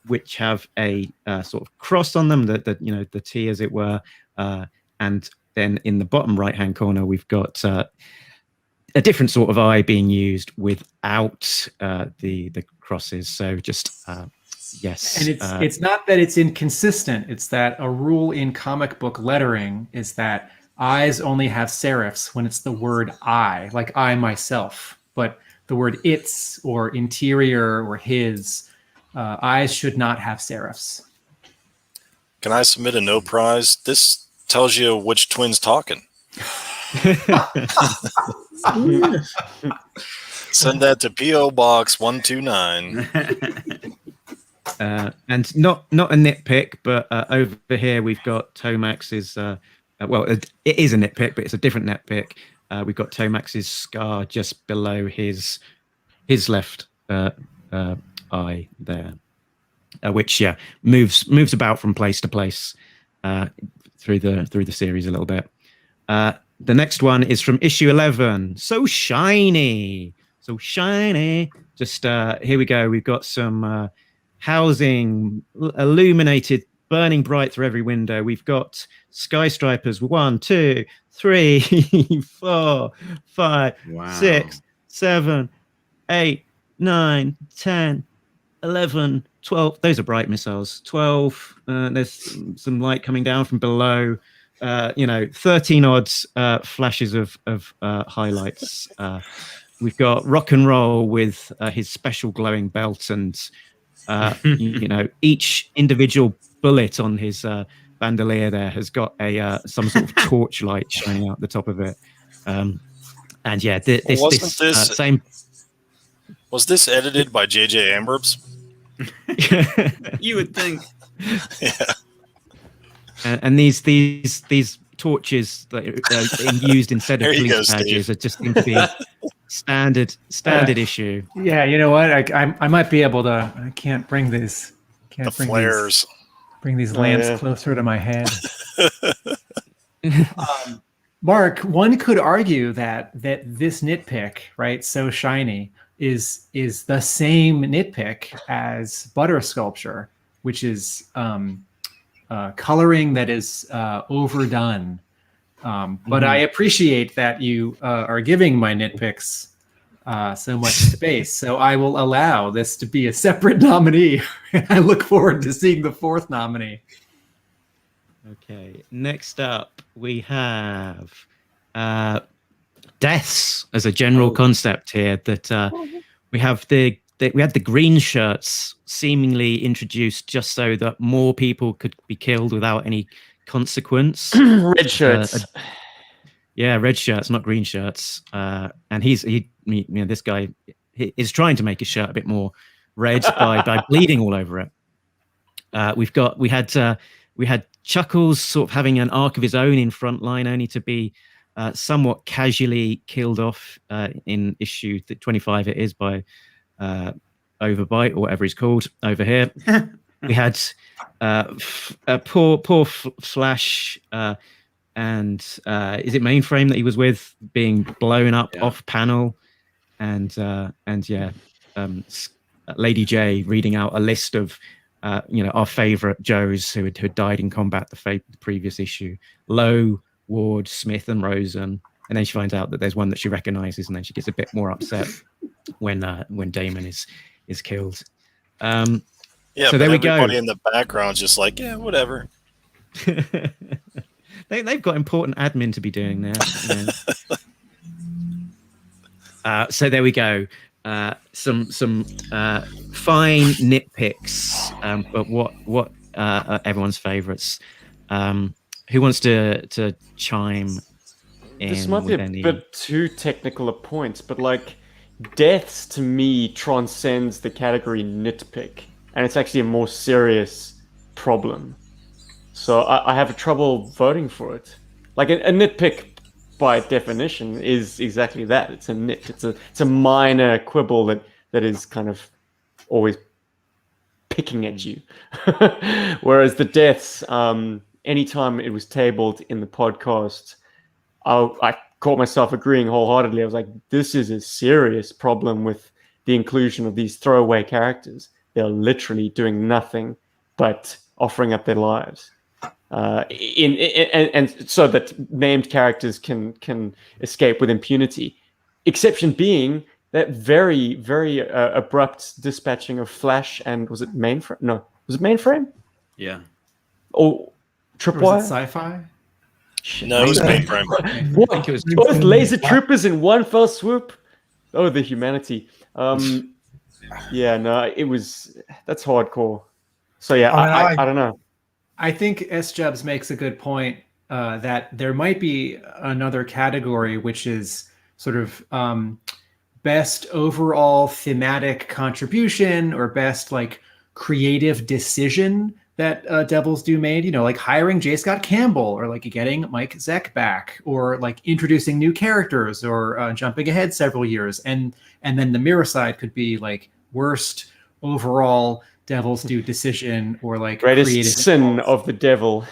which have a sort of cross on them, the T as it were, and then in the bottom right hand corner we've got a different sort of eye being used without the crosses. So just yes. And it's not that it's inconsistent. It's that a rule in comic book lettering is that eyes only have serifs when it's the word I, like I myself. But the word its or interior or his, eyes should not have serifs. Can I submit a no prize? This tells you which twin's talking. Send that to P.O. Box 129. And not a nitpick, but over here we've got Tomax's. Well, it is a nitpick, but it's a different nitpick. We've got Tomax's scar just below his left eye there, which moves about from place to place through the series a little bit. The next one is from issue 11. So shiny. Just here we go. We've got some housing illuminated, burning bright through every window. We've got skyscrapers. 1, 2, 3, 4, 5, 6, 7, 8, 9, 10, 11, 12. Those are bright missiles. 12. There's some light coming down from below. 13 odds flashes of highlights. We've got rock and roll with his special glowing belt, and each individual bullet on his bandolier there has got a some sort of torchlight shining out the top of it. Was this edited by J.J. Abrams? You would think. Yeah. And these torches that are used instead of police badges are just seem to be standard issue. Yeah, you know what? I might be able to. I can't bring these. Flares. Bring these lamps closer to my head. Mark, one could argue that this nitpick, right, so shiny, is the same nitpick as butter sculpture, which is coloring that is overdone. But I appreciate that you are giving my nitpicks so much space. So I will allow this to be a separate nominee. I look forward to seeing the fourth nominee. Okay, next up we have deaths as a general concept here. That we have we had the green shirts seemingly introduced just so that more people could be killed without any consequence. Red shirts. Red shirts, not green shirts. And this guy is trying to make his shirt a bit more red by bleeding all over it. We had Chuckles sort of having an arc of his own in Frontline, only to be somewhat casually killed off in issue 25. It is by Overbite or whatever he's called over here. We had poor Flash and is it Mainframe that he was with being blown up off panel, and Lady J reading out a list of our favorite Joes who had died in combat the previous issue: Lowe, Ward, Smith, and Rosen. And then she finds out that there's one that she recognizes, and then she gets a bit more upset when Damon is killed. So there we go. Everybody in the background's just like, yeah, whatever. They've got important admin to be doing there. So there we go. Some fine nitpicks, but what are everyone's favorites? Who wants to chime in? This might be a bit too technical a point, but like deaths to me transcends the category nitpick, and it's actually a more serious problem. So I have trouble voting for it. Like a nitpick by definition, is exactly that. It's a nit. It's a minor quibble that is kind of always picking at you. Whereas the deaths, anytime it was tabled in the podcast, I caught myself agreeing wholeheartedly. I was like, this is a serious problem with the inclusion of these throwaway characters. They're literally doing nothing but offering up their lives. And so that named characters can escape with impunity. Exception being that very, very abrupt dispatching of Flash and was it Mainframe? No, was it Mainframe? Yeah. Or Tripwire? Was it Sci-Fi? No, it was Mainframe. What? I think it was both laser troopers in one fell swoop. Oh, the humanity. Yeah, no, that's hardcore. So yeah, I don't know. I think S-Jubs makes a good point that there might be another category, which is sort of best overall thematic contribution or best like creative decision that Devil's Due made, you know, like hiring J. Scott Campbell or like getting Mike Zeck back or like introducing new characters or jumping ahead several years. And then the mirror side could be like worst overall Devil's Due decision or like greatest sin of the devil.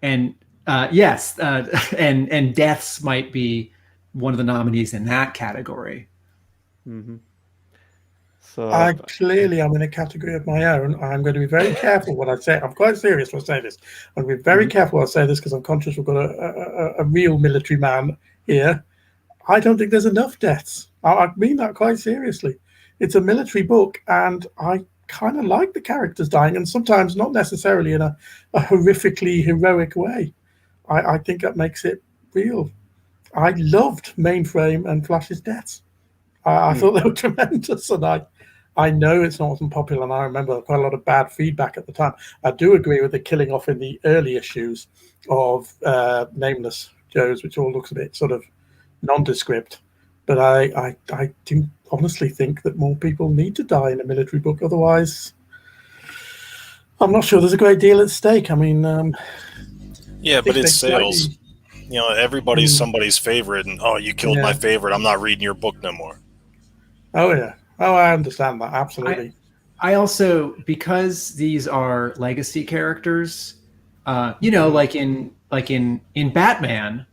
And yes, and deaths might be one of the nominees in that category. Mm-hmm. So I clearly am in a category of my own. I'm going to be very careful what I say. I'm quite serious when I say this. I'm going to be very careful when I say this because I'm conscious we've got a real military man here. I don't think there's enough deaths. I mean that quite seriously. It's a military book, and I kind of like the characters dying, and sometimes not necessarily in a horrifically heroic way. I think that makes it real. I loved Mainframe and Flash's deaths. I thought they were tremendous, and I know it's not wasn't popular, and I remember quite a lot of bad feedback at the time. I do agree with the killing off in the early issues of Nameless Joes, which all looks a bit sort of nondescript. But I do honestly think that more people need to die in a military book. Otherwise, I'm not sure there's a great deal at stake. I mean, yeah, but it's sales. You know, everybody's somebody's favorite, and you killed my favorite. I'm not reading your book no more. Oh yeah. Oh, I understand that absolutely. I also, because these are legacy characters, you know, like in Batman,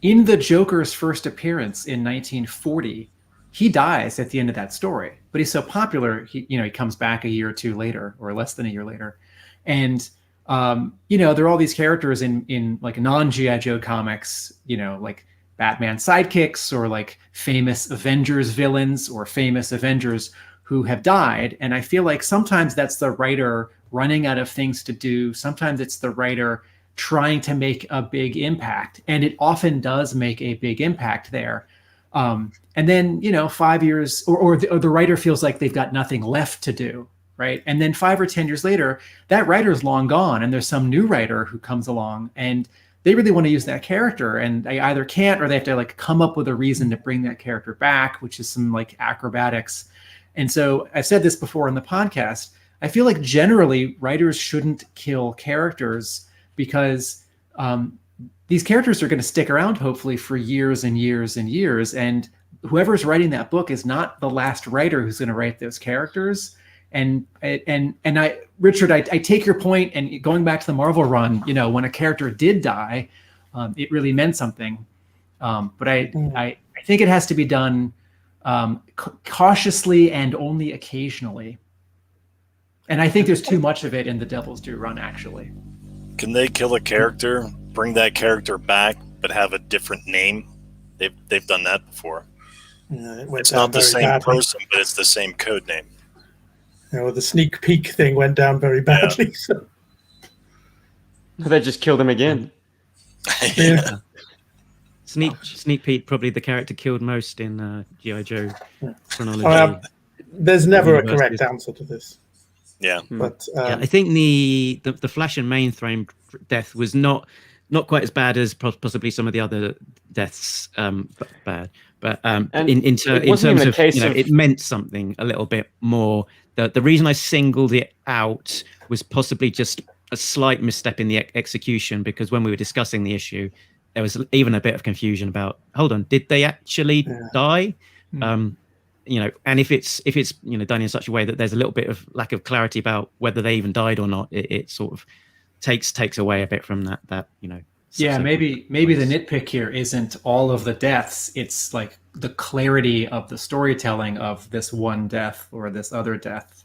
in the Joker's first appearance in 1940, he dies at the end of that story. But he's so popular, he comes back a year or two later, or less than a year later, and you know, there are all these characters in like non-G.I. Joe comics, you know, like Batman sidekicks or like famous Avengers villains or famous Avengers who have died. And I feel like sometimes that's the writer running out of things to do. Sometimes it's the writer trying to make a big impact. And it often does make a big impact there. And then, you know, 5 years or the writer feels like they've got nothing left to do. Right. And then 5 or 10 years later, that writer's long gone and there's some new writer who comes along and they really want to use that character and they either can't or they have to like come up with a reason to bring that character back, which is some like acrobatics. And so I've said this before in the podcast. I feel like generally writers shouldn't kill characters because these characters are going to stick around hopefully for years and years and years. And whoever's writing that book is not the last writer who's going to write those characters. And Richard, I take your point, and going back to the Marvel run, you know, when a character did die, it really meant something. But I think it has to be done cautiously and only occasionally. And I think there's too much of it in the Devil's Due run, actually. Can they kill a character, bring that character back, but have a different name? They've done that before. Yeah, it's not the same person, but it's the same code name. You know, the sneak peek thing went down very badly. Yeah. So. They just killed him again. Yeah. Sneak peek, probably the character killed most in G.I. Joe chronology. There's never a correct answer to this. Yeah, but I think the Flash and Mainframe death was not quite as bad as possibly some of the other deaths. Bad, but in terms of, you know, it meant something a little bit more. The reason I singled it out was possibly just a slight misstep in the execution, because when we were discussing the issue, there was even a bit of confusion about, hold on, did they actually die? You know, and if it's you know, done in such a way that there's a little bit of lack of clarity about whether they even died or not, it sort of takes away a bit from that you know. Yeah, maybe the nitpick here isn't all of the deaths. It's like the clarity of the storytelling of this one death or this other death.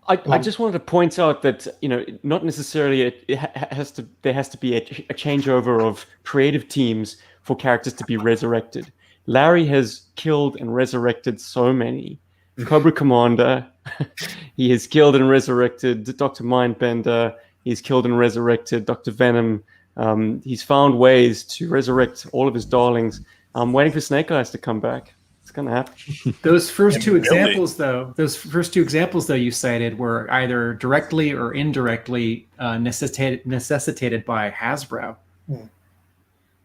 I just wanted to point out that, you know, not necessarily there has to be a changeover of creative teams for characters to be resurrected. Larry has killed and resurrected so many. Cobra Commander, he has killed and resurrected Dr. Mindbender. He's killed and resurrected Dr. Venom. He's found ways to resurrect all of his darlings. I'm waiting for Snake Eyes to come back. It's gonna happen. Those first two examples, though, you cited were either directly or indirectly necessitated by Hasbro.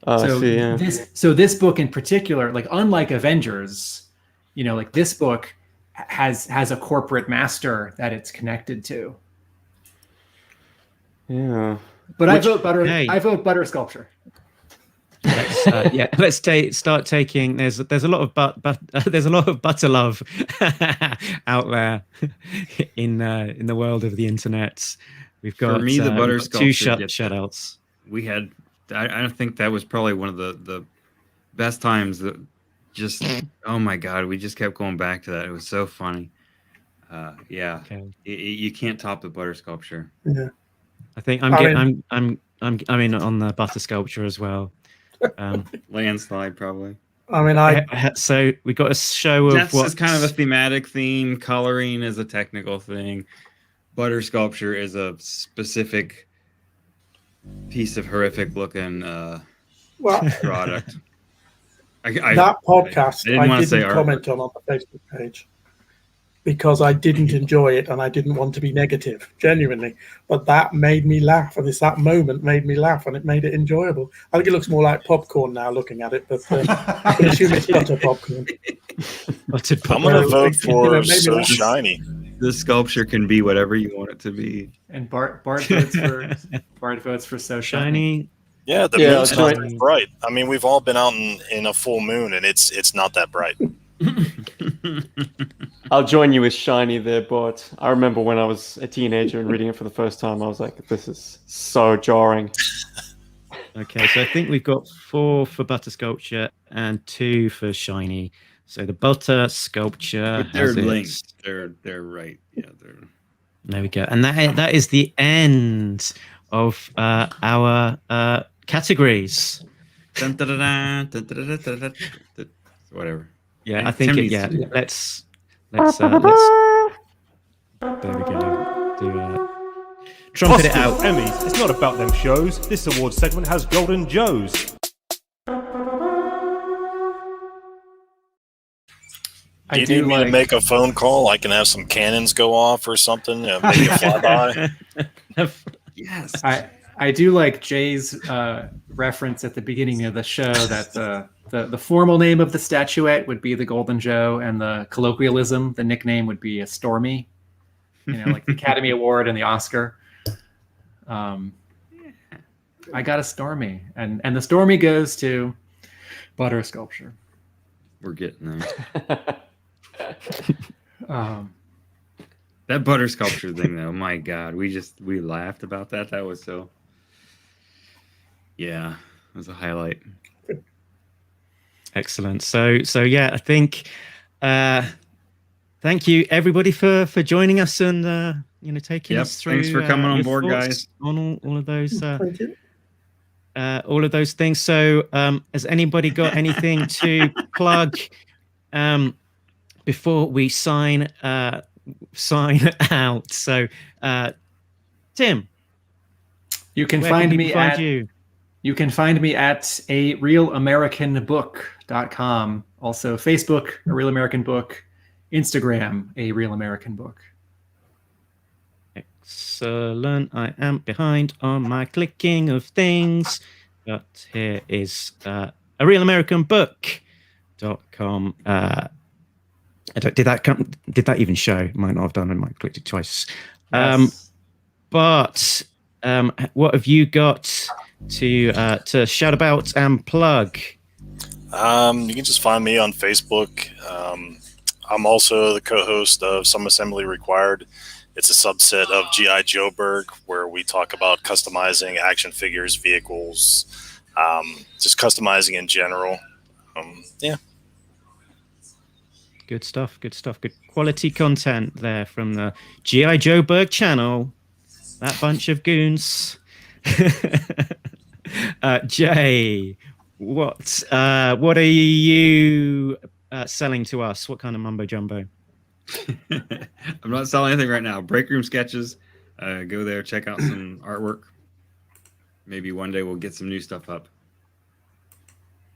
This book in particular, like unlike Avengers, you know, like this book has a corporate master that it's connected to. Yeah, but I vote Butter Sculpture. Let's start taking. There's a lot of there's a lot of butter love out there in the world of the internet. We've got, for me, the Butter Sculpture, two shutouts. We had. I think that was probably one of the best times. That just oh my god, we just kept going back to that. It was so funny. You can't top the Butter Sculpture. Yeah, I think I'm in on the Butter Sculpture as well. Landslide, probably. I mean, so we got a show of Deaths is kind of a thematic theme. Coloring is a technical thing. Butter Sculpture is a specific piece of horrific looking product. That podcast I didn't comment on the Facebook page because I didn't enjoy it and I didn't want to be negative, genuinely. But that made me laugh, and that moment made me laugh, and it made it enjoyable. I think it looks more like popcorn now looking at it, but I assume it's butter popcorn. I'm going to vote for So Shiny. The sculpture can be whatever you want it to be. And Bart votes for So Shiny. Yeah, the moon's not that bright. I mean, we've all been out in a full moon, and it's not that bright. I'll join you with Shiny there, Bart. I remember when I was a teenager and reading it for the first time, I was like, this is so jarring. Okay, so I think we've got 4 for Butter Sculpture and 2 for Shiny. So the Butter Sculpture, but they're linked. They're right. Yeah, there we go. And that is the end of our categories. Whatever. Yeah, I think let's there we go. Trumpet it out. Emmys, it's not about them shows. This award segment has Golden Joes. Do you need me to make a phone call? I can have some cannons go off or something. Maybe a flyby. Yes. I do like Jay's reference at the beginning of the show that the formal name of the statuette would be the Golden Joe, and the colloquialism, the nickname would be a Stormy. You know, like the Academy Award and the Oscar. I got a Stormy, and the Stormy goes to Butter Sculpture. We're getting there. That Butter Sculpture thing, though, my God, we laughed about that. That was so. Yeah, it was a highlight. Excellent. So yeah, I think. Thank you everybody for joining us and taking us through. Thanks for coming on board, guys. On all of those. All of those things. So, has anybody got anything to plug before we sign out? So, Tim, you can find me at arealamericanbook.com. Also, Facebook, A Real American Book. Instagram, A Real American Book. Excellent. I am behind on my clicking of things, but here is arealamericanbook.com. Did that even show? Might not have done. I might have clicked it twice. Yes. But what have you got to shout about and plug? You can just find me on Facebook. I'm also the co-host of Some Assembly Required. It's a subset of G.I. Joeberg, where we talk about customizing action figures, vehicles, just customizing in general. Yeah. Good stuff. Good stuff. Good quality content there from the G.I. Joeberg channel. That bunch of goons. Jay, what are you selling to us? What kind of mumbo jumbo? I'm not selling anything right now. Break Room Sketches. Go there, check out some artwork. Maybe one day we'll get some new stuff up.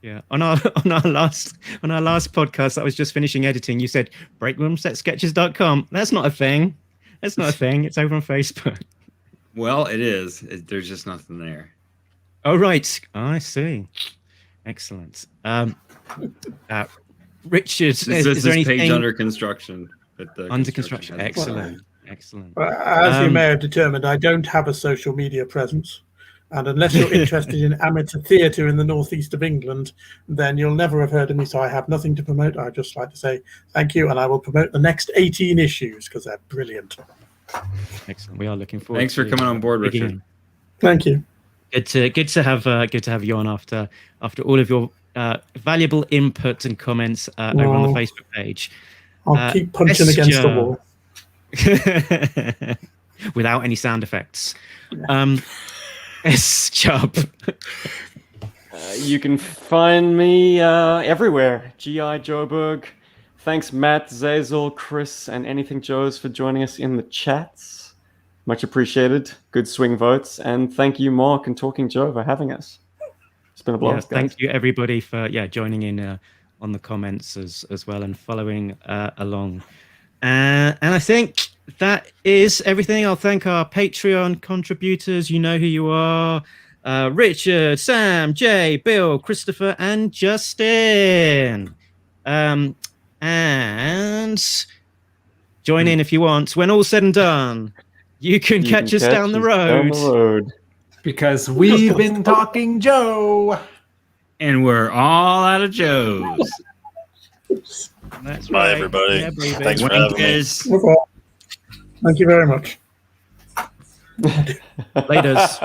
Yeah. On our last podcast, I was just finishing editing. You said breakroomsketches.com. That's not a thing. That's not a thing. It's over on Facebook. Well, it is. There's just nothing there. Oh, right. I see. Excellent. Richard, is there anything page under construction? Under construction. Excellent. Excellent. As you may have determined, I don't have a social media presence. And unless you're interested in amateur theatre in the northeast of England, then you'll never have heard of me. So I have nothing to promote. I'd just like to say thank you. And I will promote the next 18 issues because they're brilliant. Excellent. We are looking forward. Thanks for coming on board, Richard. Thank you. Good to have you on after all of your valuable input and comments over on the Facebook page. I'll keep punching against the wall without any sound effects. Chubb. You can find me everywhere. G.I. Joeberg. Thanks, Matt, Zazel, Chris, and Anything Joes for joining us in the chats. Much appreciated. Good swing votes. And thank you, Mark and Talking Joe, for having us. It's been a blast, guys. Thank you, everybody, for joining in on the comments as well and following along. And I think that is everything. I'll thank our Patreon contributors. You know who you are. Richard, Sam, Jay, Bill, Christopher, and Justin. And join in if you want. When all's said and done, you can catch us down the road. Because we've been Talking Joe. And we're all out of Joes. That's Bye, right. everybody. Yeah, baby. Thanks for having me. Thank you very much. Laters.